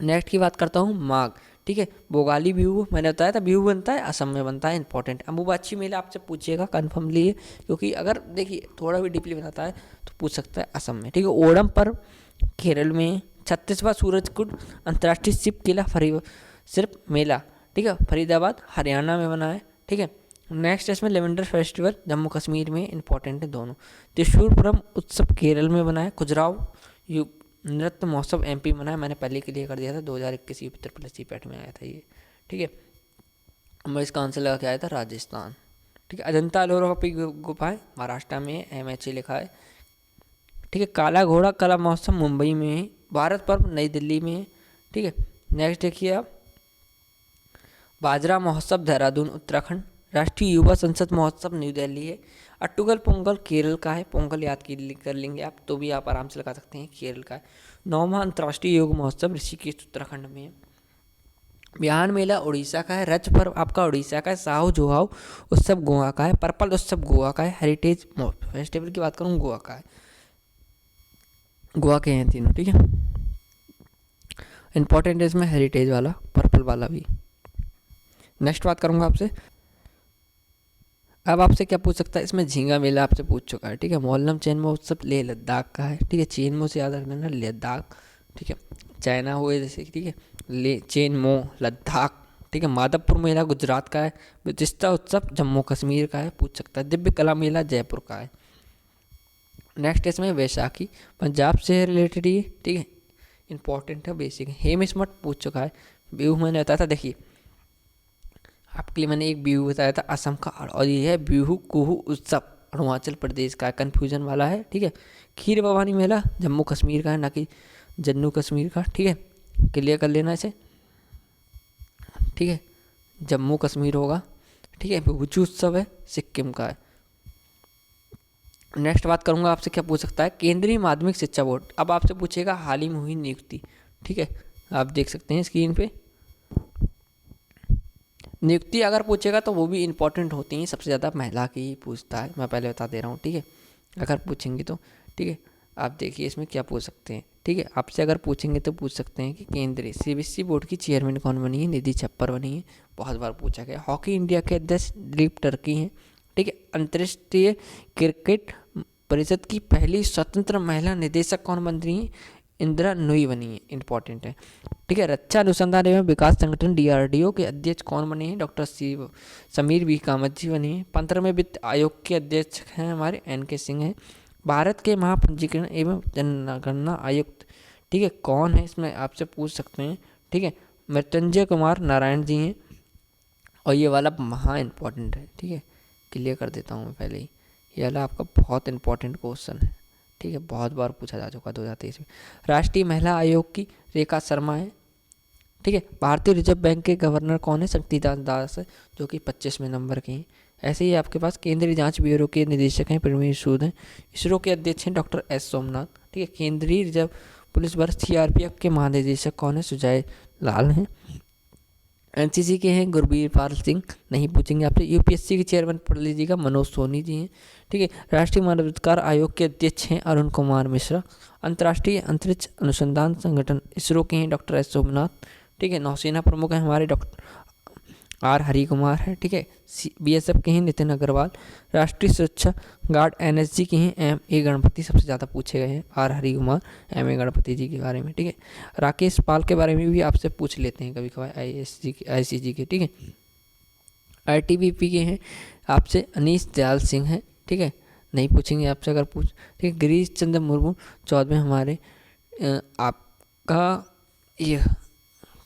नेक्स्ट की बात करता हूँ माघ, ठीक है। भोगाली बिहू मैंने बताया था, बिहू बनता है असम में बनता है, इंपॉर्टेंट। अम्बुबाची मेला आपसे पूछिएगा कन्फर्म लिए, क्योंकि अगर देखिए थोड़ा भी डीपली बनाता है तो पूछ सकता है असम में, ठीक है। ओणम पर्व केरल में। 36वां सूरजकुंड अंतर्राष्ट्रीय शिव किला सिर्फ मेला, ठीक है, फरीदाबाद हरियाणा में बना है, ठीक है। नेक्स्ट इसमें लेवेंडर फेस्टिवल जम्मू कश्मीर में, इंपॉर्टेंट है दोनों। त्रिशूरपुरम उत्सव केरल में बना है। खुजराव नृत्य महोत्सव MP में बना है, मैंने पहले क्लियर कर दिया था, 2021 उत्तर प्रदेश सीपैट में आया था ये, ठीक है। मैं इसका आंसर लगा के आया था राजस्थान, ठीक है। अजंता एलोरा की गुफाएं महाराष्ट्र में, MHA लिखा है, ठीक है। काला घोड़ा कला महोत्सव मुंबई में है। भारत पर्व नई दिल्ली में है, ठीक है। नेक्स्ट देखिए आप, बाजरा महोत्सव देहरादून उत्तराखंड। राष्ट्रीय युवा संसद महोत्सव न्यू दिल्ली है। अट्टुगल पोंगल केरल का है, पोंगल याद कर लेंगे आप तो भी आप आराम से लगा सकते हैं, केरल का है। 9वां अंतर्राष्ट्रीय योग महोत्सव ऋषिकेश उत्तराखंड में है। बिहान मेला उड़ीसा का है। रज पर्व आपका उड़ीसा का है। साहू जोहाव उत्सव गोवा का है। पर्पल उत्सव गोवा का है। हेरिटेज फेस्टिवल की बात करूँ गोवा का है, गोवा के हैं तीनों, ठीक है। इंपॉर्टेंट है इसमें हेरिटेज वाला, पर्पल वाला भी। नेक्स्ट बात करूँगा आपसे, अब आपसे क्या पूछ सकता है? इसमें झींगा मेला आपसे पूछ चुका है, ठीक है। मोहल्लम चैनमो उत्सव लेह लद्दाख का है, ठीक है। चेनमो से याद रख लेना, लद्दाख, ठीक है। चाइना हुए जैसे, ठीक है, ले चेनमो लद्दाख, ठीक है। माधवपुर मेला गुजरात का है। बिस्ता उत्सव जम्मू कश्मीर का है, पूछ सकता है। दिव्य कला मेला जयपुर का है। नेक्स्ट इसमें वैशाखी पंजाब से रिलेटेड ही, ठीक है, इंपॉर्टेंट है, बेसिक है। हेमस्मठ पूछ चुका है। बिहू मैंने बताया था, देखिए आपके लिए मैंने एक बिहू बताया था असम का, और ये है बिहू कुहू उत्सव अरुणाचल प्रदेश का, कन्फ्यूजन वाला है, ठीक है। खीर भवानी मेला जम्मू कश्मीर का है, ना कि जम्मू कश्मीर का, ठीक है, क्लियर कर लेना इसे, ठीक है, जम्मू कश्मीर होगा, ठीक है। भुजू उत्सव है सिक्किम का है। नेक्स्ट बात करूँगा आपसे, क्या पूछ सकता है? केंद्रीय माध्यमिक शिक्षा बोर्ड, अब आपसे पूछेगा हाल ही में हुई नियुक्ति, ठीक है, आप देख सकते हैं स्क्रीन पे। नियुक्ति अगर पूछेगा तो वो भी इंपॉर्टेंट होती हैं, सबसे ज़्यादा महिला की ही पूछता है, मैं पहले बता दे रहा हूँ, ठीक है, अगर पूछेंगे तो, ठीक है। आप देखिए इसमें क्या पूछ सकते हैं, ठीक है, आपसे अगर पूछेंगे तो पूछ सकते हैं कि केंद्रीय CBSE बोर्ड की चेयरमैन कौन बनी है? निधि छप्पर बनी है, बहुत बार पूछा गया। हॉकी इंडिया के अध्यक्ष दिलीप टर्की हैं, ठीक है। अंतर्राष्ट्रीय क्रिकेट परिषद की पहली स्वतंत्र महिला निदेशक कौन बन रही है? इंदिरा नूई बनी है, इंपॉर्टेंट है, ठीक है। रक्षा अनुसंधान एवं विकास संगठन DRDO के अध्यक्ष कौन बने हैं? डॉक्टर समीर V कामत जी बने हैं। 15वें वित्त आयोग के अध्यक्ष हैं हमारे NK सिंह हैं। भारत के महापंजीकरण एवं जनगणना आयुक्त, ठीक है, कौन है? इसमें आपसे पूछ सकते हैं, ठीक है, मृत्युंजय कुमार नारायण जी हैं। और ये वाला महा इंपॉर्टेंट है, ठीक है, क्लियर कर देता हूँ मैं पहले ही, ये वाला आपका बहुत इंपॉर्टेंट क्वेश्चन है, ठीक है, बहुत बार पूछा जा चुका 2023 में। राष्ट्रीय महिला आयोग की रेखा शर्मा है, ठीक है। भारतीय रिजर्व बैंक के गवर्नर कौन है? शक्तिकांत दास है, जो कि 25वें नंबर के हैं। ऐसे ही आपके पास केंद्रीय जांच ब्यूरो के निदेशक हैं परमेश सूद हैं। इसरो के अध्यक्ष हैं डॉक्टर S सोमनाथ, ठीक है। केंद्रीय रिजर्व पुलिस बल CRPF के महानिदेशक कौन है? सुजय लाल हैं। एनसीसी के हैं गुरबीरपाल सिंह, नहीं पूछेंगे आपसे। यूपीएससी के चेयरमैन पढ़ लीजिएगा, मनोज सोनी जी हैं, ठीक है। राष्ट्रीय मानवाधिकार आयोग के अध्यक्ष हैं अरुण कुमार मिश्रा। अंतर्राष्ट्रीय अंतरिक्ष अनुसंधान संगठन इसरो के हैं डॉक्टर एस सोमनाथ, ठीक है। नौसेना प्रमुख हैं हमारे डॉक्टर आर हरि कुमार है, ठीक है। बीएसएफ के हैं नितिन अग्रवाल। राष्ट्रीय सुरक्षा गार्ड एनएसजी के हैं एम ए गणपति, सबसे ज़्यादा पूछे गए हैं R Hari Kumar M A Ganapathy ji के बारे में, ठीक है। राकेश पाल के बारे में भी आपसे पूछ लेते हैं कभी कभार आईसीजी के, ठीक है। आईटीबीपी के हैं आपसे अनीश दयाल सिंह हैं, ठीक है, नहीं पूछेंगे आपसे अगर पूछ, ठीक है। गिरीश चंद्र मुर्मू 14वें हमारे आपका ये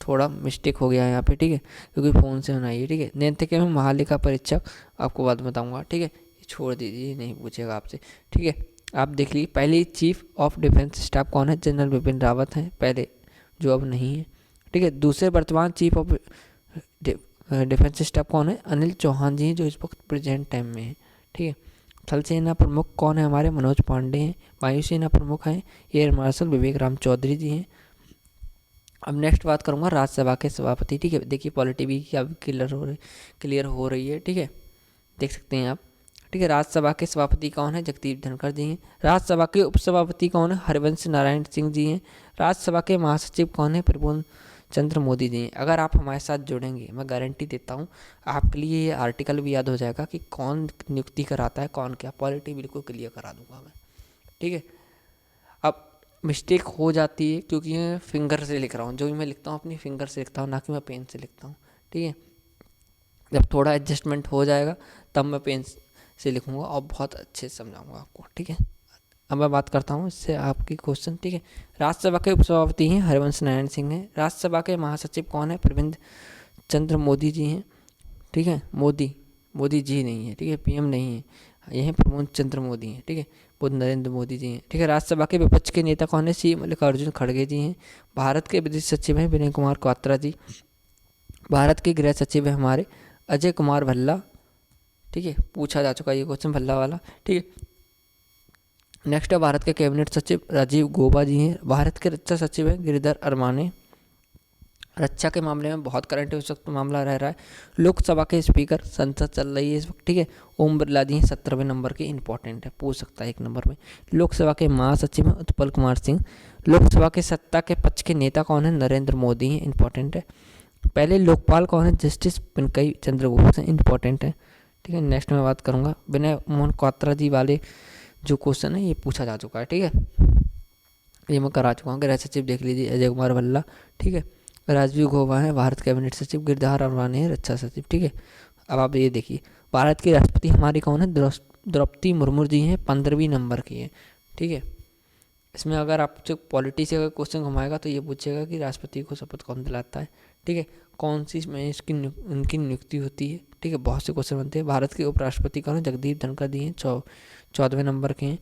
थोड़ा मिस्टेक हो गया है यहाँ पे, ठीक है, क्योंकि फ़ोन से बनाइए, ठीक है। नैतिक में महालेखा परीक्षक आपको बाद बताऊंगा, ठीक है, छोड़ दीजिए, नहीं पूछेगा आपसे, ठीक है। आप देख लीजिए, पहले चीफ ऑफ डिफेंस स्टाफ कौन है? जनरल बिपिन रावत हैं पहले, जो अब नहीं है, ठीक है। दूसरे वर्तमान चीफ ऑफ डिफेंस स्टाफ कौन है? अनिल चौहान जी हैं, जो इस वक्त प्रेजेंट टाइम में है, ठीक है। थल सेना प्रमुख कौन है हमारे? मनोज पांडे हैं। वायुसेना प्रमुख हैं एयर मार्शल विवेक राम चौधरी जी हैं। अब नेक्स्ट बात करूंगा राज्यसभा के सभापति, ठीक है। देखिए पॉलिटी भी क्या क्लियर हो रही है, ठीक है, देख सकते हैं आप, ठीक है। राज्यसभा के सभापति कौन है? जगदीप धनखड़ जी हैं। राज्यसभा के उपसभापति कौन है? हरिवंश नारायण सिंह जी हैं। राज्यसभा के महासचिव कौन है? प्रबोध चंद्र मोदी जी हैं। अगर आप हमारे साथ जुड़ेंगे, मैं गारंटी देता हूँ आपके लिए ये आर्टिकल भी याद हो जाएगा कि कौन नियुक्ति कराता है, कौन क्या, पॉलिटी बिल्कुल क्लियर करा दूंगा मैं, ठीक है। अब मिस्टेक हो जाती है क्योंकि मैं फिंगर से लिख रहा हूँ, जो भी मैं लिखता हूँ अपनी फिंगर से लिखता हूँ, ना कि मैं पेन से लिखता हूँ, ठीक है। जब थोड़ा एडजस्टमेंट हो जाएगा तब मैं पेन से लिखूँगा और बहुत अच्छे से समझाऊँगा आपको, ठीक है। अब मैं बात करता हूँ इससे आपकी क्वेश्चन, ठीक है। राज्यसभा के उपसभापति हैं हरिवंश नारायण सिंह हैं। राज्यसभा के महासचिव कौन है? प्रबोध चंद्र मोदी जी हैं, ठीक है। मोदी जी नहीं है, ठीक है, पीएम नहीं है, ये हैं प्रबोध चंद्र मोदी हैं, ठीक है, वो नरेंद्र मोदी जी हैं, ठीक है। राज्यसभा के विपक्ष के नेता कौन है? सी मल्लिकार्जुन खड़गे जी हैं। भारत के विदेश सचिव हैं विनय कुमार क्वात्रा जी। भारत के गृह सचिव हैं हमारे अजय कुमार भल्ला, ठीक है, पूछा जा चुका है ये क्वेश्चन भल्ला वाला, ठीक है। नेक्स्ट है भारत के कैबिनेट सचिव राजीव गौबा जी हैं। भारत के रक्षा सचिव हैं गिरिधर अरमाने। रक्षा के मामले में बहुत करंट इस वक्त मामला रह रहा है। लोकसभा के स्पीकर, संसद चल रही है इस वक्त, ठीक है, ओम बिरला जी हैं, 17वें नंबर के, इंपॉर्टेंट है, पूछ सकता है 1 नंबर में। लोकसभा के महासचिव हैं उत्पल कुमार सिंह। लोकसभा के सत्ता के पक्ष के नेता कौन है? नरेंद्र मोदी हैं, इंपॉर्टेंट है। पहले लोकपाल कौन है? जस्टिस पिनकई चंद्र घोष हैं, इंपॉर्टेंट है, ठीक है। नेक्स्ट मैं बात करूँगा विनय मोहन क्वात्रा जी वाले जो क्वेश्चन है ये पूछा जा चुका है, ठीक है, ये मैं करा चुका हूँ। गृह सचिव देख लीजिए अजय कुमार भल्ला, ठीक है। राजीव गौबा है भारत कैबिनेट सचिव। गिरधार अरवाने हैं रक्षा सचिव, ठीक है। अब आप ये देखिए भारत की राष्ट्रपति हमारी कौन है? द्रौपदी मुर्मू जी हैं, 15वीं नंबर की है, ठीक है। इसमें अगर आपसे पॉलिटी से अगर क्वेश्चन घुमाएगा तो ये पूछेगा कि राष्ट्रपति को शपथ कौन दिलाता है, ठीक है, कौन सी इसमें उनकी नियुक्ति होती है, ठीक है, बहुत से क्वेश्चन बनते हैं। भारत के उपराष्ट्रपति कौन है? जगदीप धनखड़ जी हैं, 14वें नंबर के हैं।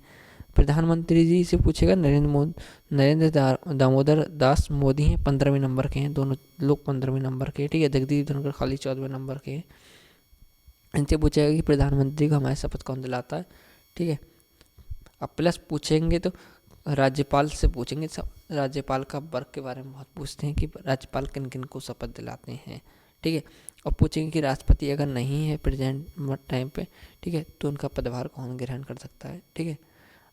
प्रधानमंत्री जी से पूछेगा नरेंद्र दामोदर दास मोदी हैं, 15वें नंबर के हैं, दोनों लोग 15वें नंबर के, ठीक है। जगदीप धनखड़ खाली 14वें नंबर के हैं। इनसे पूछेगा कि प्रधानमंत्री को हमारी शपथ कौन दिलाता है, ठीक है। अब प्लस पूछेंगे तो राज्यपाल से पूछेंगे, सब राज्यपाल का वर्क के बारे में बहुत पूछते हैं कि राज्यपाल किन किन को शपथ दिलाते हैं, ठीक है। और पूछेंगे कि राष्ट्रपति अगर नहीं है प्रेजेंट टाइम पे, ठीक है, तो उनका पदभार कौन ग्रहण कर सकता है, ठीक है।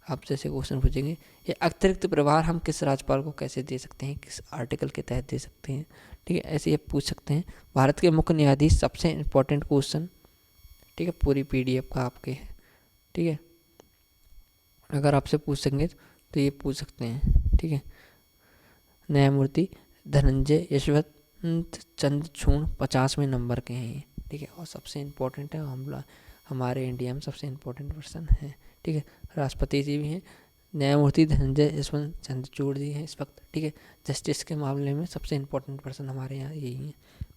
आपसे ऐसे क्वेश्चन पूछेंगे। ये अतिरिक्त प्रभार हम किस राज्यपाल को कैसे दे सकते हैं, किस आर्टिकल के तहत दे सकते हैं, ठीक है, ऐसे ये पूछ सकते हैं। भारत के मुख्य न्यायाधीश, सबसे इम्पोर्टेंट क्वेश्चन, ठीक है, पूरी PDF का आपके है, ठीक है, अगर आपसे पूछेंगे तो ये पूछ सकते हैं, ठीक है। न्यायमूर्ति धनंजय यशवंत चंद्रचूड़ 50वें नंबर के हैं ये, ठीक है, और सबसे इम्पोर्टेंट है, हमारे इंडिया में सबसे इम्पोर्टेंट पर्सन है, ठीक है। राष्ट्रपति जी भी हैं, न्यायमूर्ति धनंजय यशवंत चंद्रचूड़ जी हैं इस वक्त, ठीक है। जस्टिस के मामले में सबसे इम्पोर्टेंट पर्सन हमारे यहाँ यही हैं,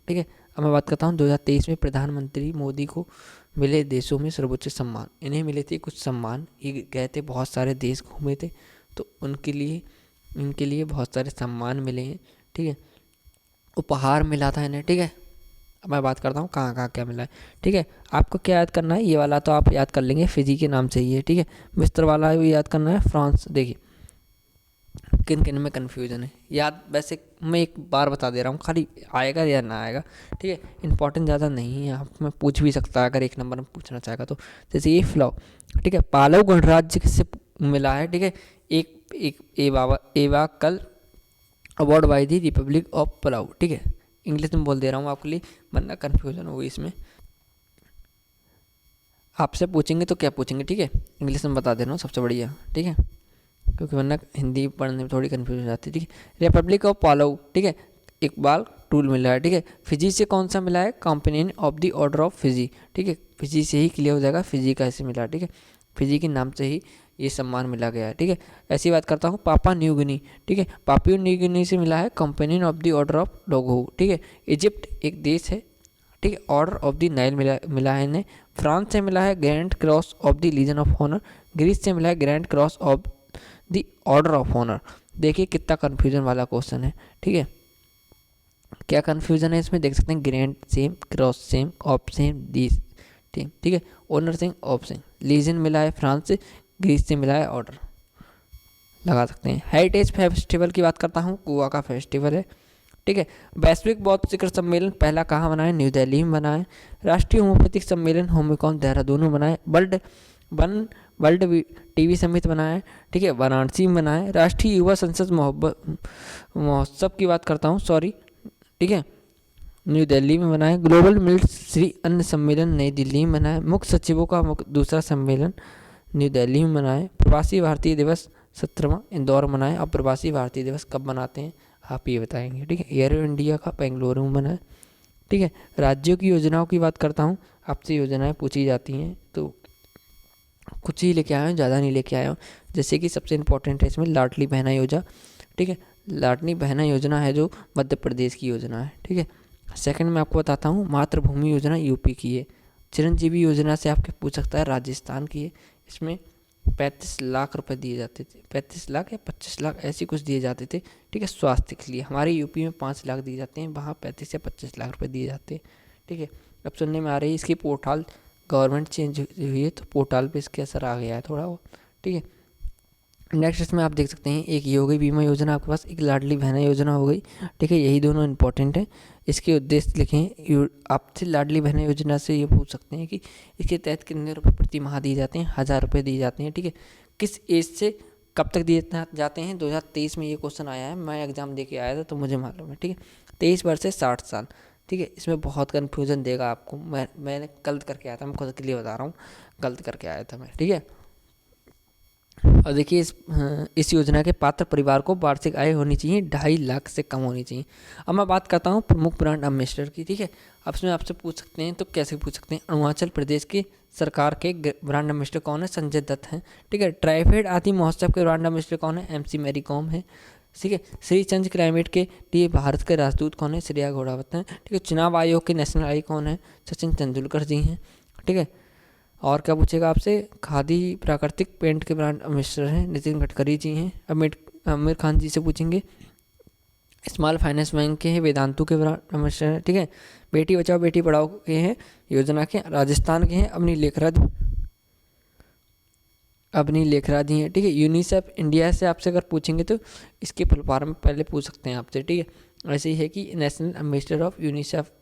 ठीक है। अब मैं बात करता हूँ 2023 में प्रधानमंत्री मोदी को मिले देशों में सर्वोच्च सम्मान। इन्हें मिले थे कुछ सम्मान, ये गए थे बहुत सारे देश घूमे थे, तो इनके लिए बहुत सारे सम्मान मिले हैं, ठीक है, उपहार मिला था इन्हें, ठीक है। अब मैं बात करता हूँ कहाँ कहाँ क्या मिला है, ठीक है। आपको क्या याद करना है? ये वाला तो आप याद कर लेंगे, फिजी के नाम से ही है, ठीक है। मिस्र वाला भी याद करना है, फ्रांस। देखिए किन किन में कन्फ्यूजन है। याद वैसे मैं एक बार बता दे रहा हूँ, खाली आएगा या ना आएगा, ठीक है, इंपॉर्टेंट ज़्यादा नहीं है, आप में पूछ भी सकता है अगर एक नंबर में पूछना चाहेगा तो। जैसे ये फ्लॉ, ठीक है, पालव गणराज्य किससे मिला है, ठीक है, एक एक एवा कल award by the Republic of Palau, ठीक है, इंग्लिश में बोल दे रहा हूँ आपके लिए वरना कन्फ्यूजन होगी इसमें। आपसे पूछेंगे तो क्या पूछेंगे, ठीक है, इंग्लिश में बता दे रहा हूँ सबसे बढ़िया, ठीक है, क्योंकि वरना हिंदी पढ़ने में थोड़ी कन्फ्यूजन हो जाती है, ठीक है। रिपब्लिक ऑफ पालाऊ, ठीक है, इकबाल टूल मिला है, ठीक है। फिजी से कौन सा मिला है, companion of the order of Fiji, ठीक है, फिजी से ही क्लियर हो जाएगा फिजी का ऐसे मिला, ठीक है, फिजी के नाम से ही ये सम्मान मिला गया है, ठीक है। ऐसी बात करता हूँ पापा न्यू गिनी, ठीक है, पापियो न्यू गिनी से मिला है companion of the order of Togo, ठीक है। इजिप्ट एक देश है, ठीक है, ऑर्डर ऑफ द नाइल मिला है इन्हें। फ्रांस से मिला है grand cross of the Legion of Honour. Greece से मिला है grand cross of the order of honour. देखिए कितना कन्फ्यूजन वाला क्वेश्चन है, ठीक है, क्या कन्फ्यूजन है इसमें देख सकते हैं, grand same, cross same, of same, the same, ठीक है, honour same, of same. Legion मिला है फ्रांस से, ग्रीस से मिला है ऑर्डर, लगा सकते हैं। हेरिटेज फेस्टिवल की बात करता हूँ, गोवा का फेस्टिवल है, ठीक है। वैश्विक बौद्ध शिखर सम्मेलन पहला कहाँ बना है, न्यू दिल्ली में बना है। राष्ट्रीय होम्योपैथिक सम्मेलन होम्योकॉन देहरादून में बना है। वर्ल्ड टीवी समिट बना है, ठीक है, वाराणसी में बना है। राष्ट्रीय युवा संसद महोत्सव की बात करता हूँ, सॉरी, ठीक है, न्यू दिल्ली में बना है। ग्लोबल मिल्क श्री अन्न सम्मेलन नई दिल्ली में बना है। मुख्य सचिवों का दूसरा सम्मेलन न्यू दिल्ली में बना है। प्रवासी भारतीय दिवस 17वां इंदौर में मना है। अब प्रवासी भारतीय दिवस कब मनाते हैं आप ये बताएंगे, ठीक है। एयर इंडिया का बेंगलुरु में बना है, ठीक है। राज्यों की योजनाओं की बात करता हूँ, आपसे योजनाएं पूछी जाती हैं तो कुछ ही लेके आया हूँ, ज़्यादा नहीं लेके आया हूँ। जैसे कि सबसे इम्पोर्टेंट है इसमें लाडली बहना योजना, ठीक है, लाडली बहना योजना है जो मध्य प्रदेश की योजना है, ठीक है। सेकंड में आपको बताता हूँ मातृभूमि योजना यूपी की है। चिरंजीवी योजना से आपके पूछ सकता है, राजस्थान की है। इसमें 35 लाख रुपए दिए जाते थे, 35 लाख या 25 लाख ऐसी कुछ दिए जाते थे, ठीक है, स्वास्थ्य के लिए। हमारे यूपी में 5 लाख दिए जाते हैं, वहाँ 35 या 25 लाख रुपए दिए जाते हैं, ठीक है। अब सुनने में आ रही है इसकी पोर्टल गवर्नमेंट चेंज हुई है तो पोर्टल पे इसके असर आ गया है थोड़ा वो, ठीक है। नेक्स्ट इसमें आप देख सकते हैं एक ये हो गई बीमा योजना आपके पास, एक लाडली बहना योजना हो गई, ठीक है, यही दोनों इंपॉर्टेंट हैं। इसके उद्देश्य लिखें, आपसे लाडली बहना योजना से ये पूछ सकते हैं कि इसके तहत कितने रुपए प्रति माह दिए जाते हैं, 1000 रुपये दिए जाते हैं, ठीक है। किस एज से कब तक दिए जाते हैं, 2023 में ये क्वेश्चन आया है, मैं एग्जाम दे के आया था तो मुझे मालूम है, ठीक है। 23 वर्ष से 60 साल, ठीक है। इसमें बहुत कन्फ्यूजन देगा आपको, मैंने गलत करके आया था, मैं खुद के लिए बता रहा हूँ, गलत करके आया था मैं, ठीक है। और देखिए इस योजना के पात्र परिवार को वार्षिक आय होनी चाहिए 2.5 लाख से कम होनी चाहिए। अब मैं बात करता हूँ प्रमुख ब्रांड एम्बेसडर की, ठीक है। अब इसमें आपसे पूछ सकते हैं तो कैसे पूछ सकते हैं, अरुणाचल प्रदेश की सरकार के ब्रांड एम्बेसडर कौन है, संजय दत्त हैं, ठीक है। ट्राइफेड आदि महोत्सव के ब्रांड एम्बेसडर कौन है, MC मैरी कॉम है, ठीक है। श्री चंद क्लाइमेट के लिए भारत के राजदूत कौन है, श्रेया घोड़ावत हैं, ठीक है। चुनाव आयोग के नेशनल आई कौन है, सचिन तेंदुलकर जी हैं, ठीक है। और क्या पूछेगा आपसे, खादी प्राकृतिक पेंट के ब्रांड एम्बेसडर हैं नितिन गडकरी जी हैं। आमिर खान जी से पूछेंगे, स्मॉल फाइनेंस बैंक के हैं वेदांतु के ब्रांड एम्बेसडर हैं, ठीक है। बेटी बचाओ बेटी पढ़ाओ के हैं योजना के राजस्थान के हैं अवनी लेखराज जी हैं, ठीक है। यूनिसेफ इंडिया से आपसे अगर पूछेंगे तो इसके फुल फॉर्म पहले पूछ सकते हैं आपसे, ठीक है। ऐसे ही है कि national ambassador of UNICEF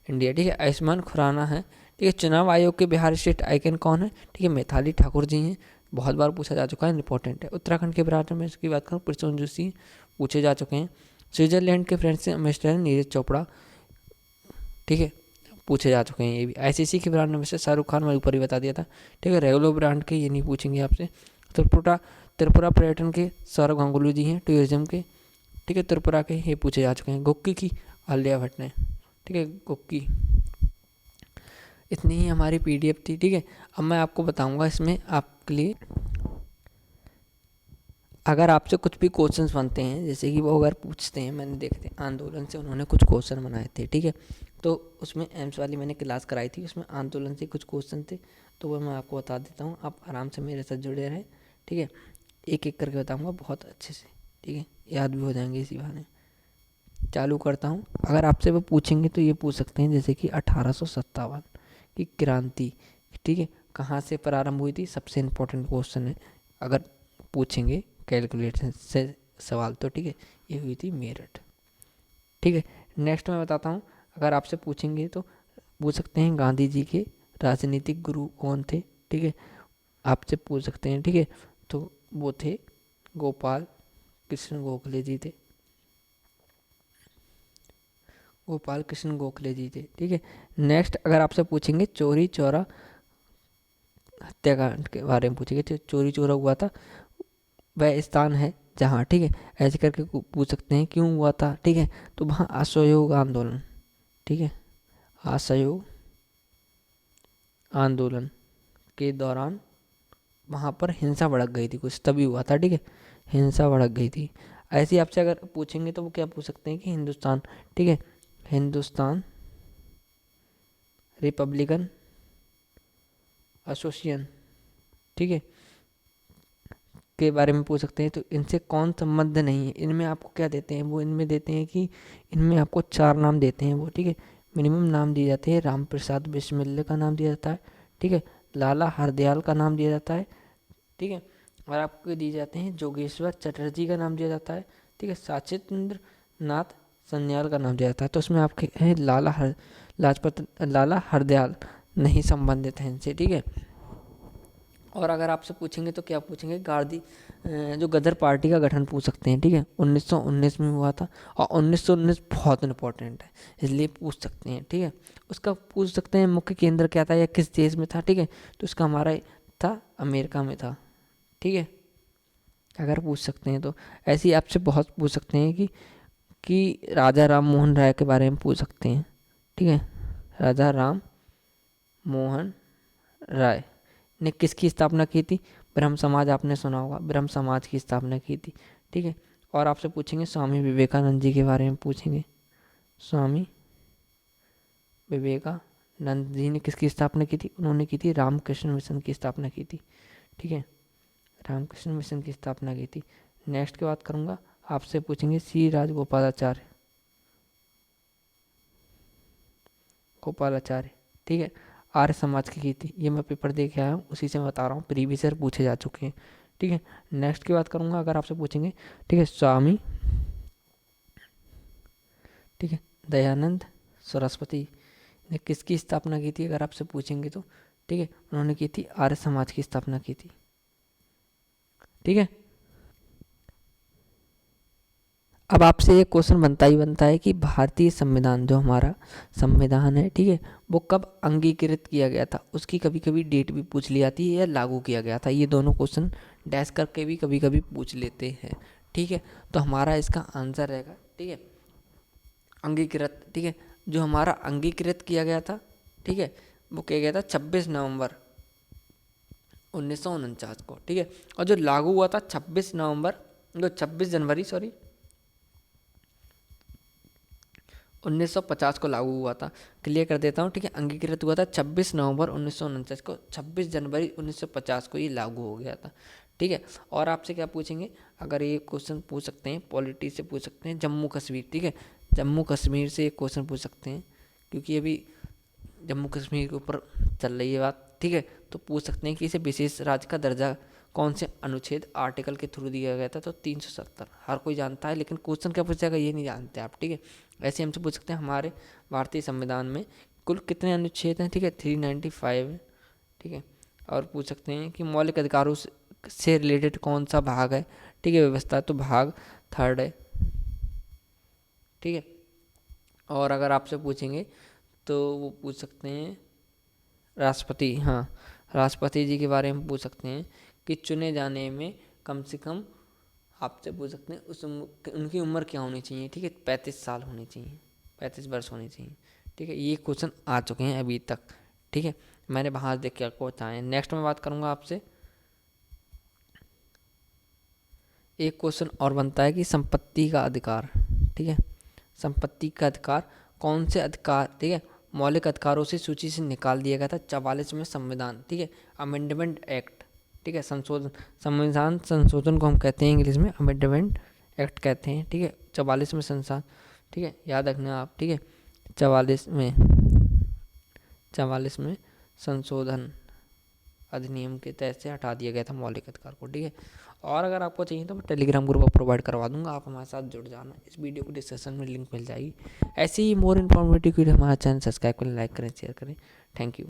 India, ठीक है, आयुष्मान खुराना है, ठीक है। चुनाव आयोग के बिहार स्टेट आइकन कौन है, ठीक है, मैथिली ठाकुर जी हैं, बहुत बार पूछा जा चुका है, इंपॉर्टेंट है। उत्तराखंड के बारे में इसकी बात करूँ, प्रसून जोशी पूछे जा चुके हैं। स्विट्जरलैंड के फ्रेंड्स एम्बेसडर नीरज चोपड़ा, ठीक है, पूछे जा चुके हैं ये भी। ICC के ब्रांड एम्बेसडर शाहरुख खान, मैं ऊपर ही बता दिया था, ठीक है। रेगुलर ब्रांड के ये नहीं पूछेंगे आपसे। त्रिपुरा पर्यटन के सौरभ गांगुली जी हैं, टूरिज्म के, ठीक है, त्रिपुरा के ये पूछे जा चुके हैं। गुक्की की आलिया भट्ट ने, ठीक है, गुक्की। इतनी ही हमारी PDF थी, ठीक है। अब मैं आपको बताऊंगा इसमें आपके लिए अगर आपसे कुछ भी क्वेश्चंस बनते हैं, जैसे कि वो अगर पूछते हैं, मैंने देखते आंदोलन से उन्होंने कुछ क्वेश्चन बनाए थे, ठीक है, तो उसमें एम्स वाली मैंने क्लास कराई थी, उसमें आंदोलन से कुछ क्वेश्चन थे, तो वो मैं आपको बता देता हूँ, आप आराम से मेरे साथ जुड़े रहें, ठीक है। एक एक करके बताऊँगा बहुत अच्छे से, ठीक है, याद भी हो जाएंगे इसी बहाने। चालू करता हूँ, अगर आपसे वो पूछेंगे तो ये पूछ सकते हैं जैसे कि 1857 की क्रांति, ठीक है, कहाँ से प्रारंभ हुई थी, सबसे इम्पोर्टेंट क्वेश्चन है, अगर पूछेंगे कैलकुलेशन से सवाल तो, ठीक है। ये हुई थी मेरठ, ठीक है। नेक्स्ट मैं बताता हूँ, अगर आपसे पूछेंगे तो पूछ सकते हैं गांधी जी के राजनीतिक गुरु कौन थे, ठीक है, आपसे पूछ सकते हैं, ठीक है। तो वो थे गोपाल कृष्ण गोखले जी थे, गोपाल कृष्ण गोखले जी थे, ठीक है। नेक्स्ट अगर आपसे पूछेंगे चोरी चौरा हत्याकांड के बारे में पूछेंगे, तो चोरी चौरा हुआ था वह स्थान है जहाँ, ठीक है, ऐसे करके पूछ सकते हैं क्यों हुआ था, ठीक है। तो वहाँ असहयोग आंदोलन, ठीक है, असहयोग आंदोलन के दौरान वहाँ पर हिंसा भड़क गई थी कुछ, तभी हुआ था, ठीक है, हिंसा भड़क गई थी। ऐसे ही आपसे अगर पूछेंगे तो वो क्या पूछ सकते हैं कि हिंदुस्तान, ठीक है, हिंदुस्तान रिपब्लिकन एसोसिएशन, ठीक है, के बारे में पूछ सकते हैं। तो इनसे कौन संबद्ध नहीं है, इनमें आपको क्या देते हैं, वो इनमें देते हैं कि इनमें आपको 4 नाम देते हैं वो, ठीक है, मिनिमम नाम दिए जाते हैं। राम प्रसाद बिस्मिल्ले का नाम दिया जाता है, ठीक है, लाला हरदयाल का नाम दिया जाता है, ठीक है, और आपको दिए जाते हैं जोगेश्वर चटर्जी का नाम दिया जाता है, ठीक है, सचिंद्र नाथ सन्याल का नाम दिया जाता है। तो उसमें आपके हैं लाला हरदयाल नहीं संबंधित हैं इनसे, ठीक है। और अगर आपसे पूछेंगे तो क्या पूछेंगे, गांधी जो गदर पार्टी का गठन पूछ सकते हैं, ठीक है, 1919 में हुआ था। और 1919 बहुत इंपॉर्टेंट है, इसलिए पूछ सकते हैं, ठीक है। उसका पूछ सकते हैं मुख्य केंद्र क्या था या किस देश में था, ठीक है, तो इसका हमारा था अमेरिका में था, ठीक है, अगर पूछ सकते हैं तो। ऐसे ही आपसे बहुत पूछ सकते हैं कि राजा राम मोहन राय के बारे में पूछ सकते हैं, ठीक है, राजा राम मोहन राय ने किसकी स्थापना की थी, ब्रह्म समाज, आपने सुना होगा, ब्रह्म समाज की स्थापना की थी, ठीक है। और आपसे पूछेंगे स्वामी विवेकानंद जी के बारे में पूछेंगे, स्वामी विवेकानंद जी ने किसकी स्थापना की थी, उन्होंने की थी रामकृष्ण मिशन की स्थापना की थी, ठीक है, रामकृष्ण मिशन की स्थापना की थी। नेक्स्ट की बात करूँगा, आपसे पूछेंगे श्री राजगोपालाचार्य, गोपालाचार्य, ठीक है, आर्य समाज की थी। ये मैं पेपर दे के आया हूँ, उसी से मैं बता रहा हूँ, प्रीवियस ईयर पूछे जा चुके हैं, ठीक है। नेक्स्ट की बात करूँगा, अगर आपसे पूछेंगे, ठीक है, स्वामी, ठीक है, दयानंद सरस्वती ने किसकी स्थापना की थी, अगर आपसे पूछेंगे तो, ठीक है, उन्होंने की थी आर्य समाज की स्थापना की थी, ठीक है। अब आपसे एक क्वेश्चन बनता ही बनता है कि भारतीय संविधान, जो हमारा संविधान है, ठीक है, वो कब अंगीकृत किया गया था, उसकी कभी कभी डेट भी पूछ ली जाती है या लागू किया गया था, ये दोनों क्वेश्चन डैश करके भी कभी कभी पूछ लेते हैं, ठीक है। तो हमारा इसका आंसर रहेगा, ठीक है, अंगीकृत, ठीक है, जो हमारा अंगीकृत किया गया था, ठीक है, वो किया गया था 26 नवंबर 1949 को, ठीक है। और जो लागू हुआ था 26 जनवरी 1950 को लागू हुआ था। क्लियर कर देता हूँ, ठीक है, अंगीकृत हुआ था 26 नवंबर 1949 को, 26 जनवरी 1950 को ये लागू हो गया था, ठीक है। और आपसे क्या पूछेंगे, अगर ये क्वेश्चन पूछ सकते हैं, पॉलिटी से पूछ सकते हैं, जम्मू कश्मीर, ठीक है, जम्मू कश्मीर से एक क्वेश्चन पूछ सकते हैं, क्योंकि अभी जम्मू कश्मीर के ऊपर चल रही है बात, ठीक है। तो पूछ सकते हैं कि इसे विशेष राज्य का दर्जा कौन से अनुच्छेद आर्टिकल के थ्रू दिया गया था, तो 370, हर कोई जानता है, लेकिन क्वेश्चन क्या पूछ जाएगा ये नहीं जानते आप, ठीक है। ऐसे हमसे पूछ सकते हैं हमारे भारतीय संविधान में कुल कितने अनुच्छेद हैं, ठीक है, 395 है, ठीक है। और पूछ सकते हैं कि मौलिक अधिकारों से रिलेटेड कौन सा भाग है, ठीक है, व्यवस्था, तो भाग 3 है, ठीक है। और अगर आपसे पूछेंगे तो वो पूछ सकते हैं राष्ट्रपति, हाँ, राष्ट्रपति जी के बारे में पूछ सकते हैं कि चुने जाने में कम से कम, आपसे पूछ सकते हैं उनकी उम्र क्या होनी चाहिए, ठीक है, 35 साल होनी चाहिए, 35 वर्ष होनी चाहिए, ठीक है। ये क्वेश्चन आ चुके हैं अभी तक, ठीक है, मैंने बाहर देख के आपको बताया। नेक्स्ट में बात करूँगा आपसे, एक क्वेश्चन और बनता है कि संपत्ति का अधिकार, ठीक है, संपत्ति का अधिकार कौन से अधिकार, ठीक है, मौलिक अधिकारों से सूची से निकाल दिया गया था 44वें संविधान, ठीक है, अमेंडमेंट एक्ट, ठीक है, संशोधन, संविधान संशोधन को हम कहते हैं इंग्लिश में अमेंडमेंट एक्ट कहते हैं, ठीक है, 44वें संविधान, ठीक है, याद रखना आप, ठीक है, 44वें संशोधन अधिनियम के तहत से हटा दिया गया था मौलिक अधिकार को, ठीक है। और अगर आपको चाहिए तो मैं टेलीग्राम ग्रुप प्रोवाइड करवा दूंगा, आप हमारे साथ जुड़ जाना। इस वीडियो को डिस्क्रिप्शन में लिंक मिल जाएगी। ऐसे ही मोर इन्फॉर्मेटिव वीडियो हमारा चैनल सब्सक्राइब करें, लाइक करें, शेयर करें। Thank you.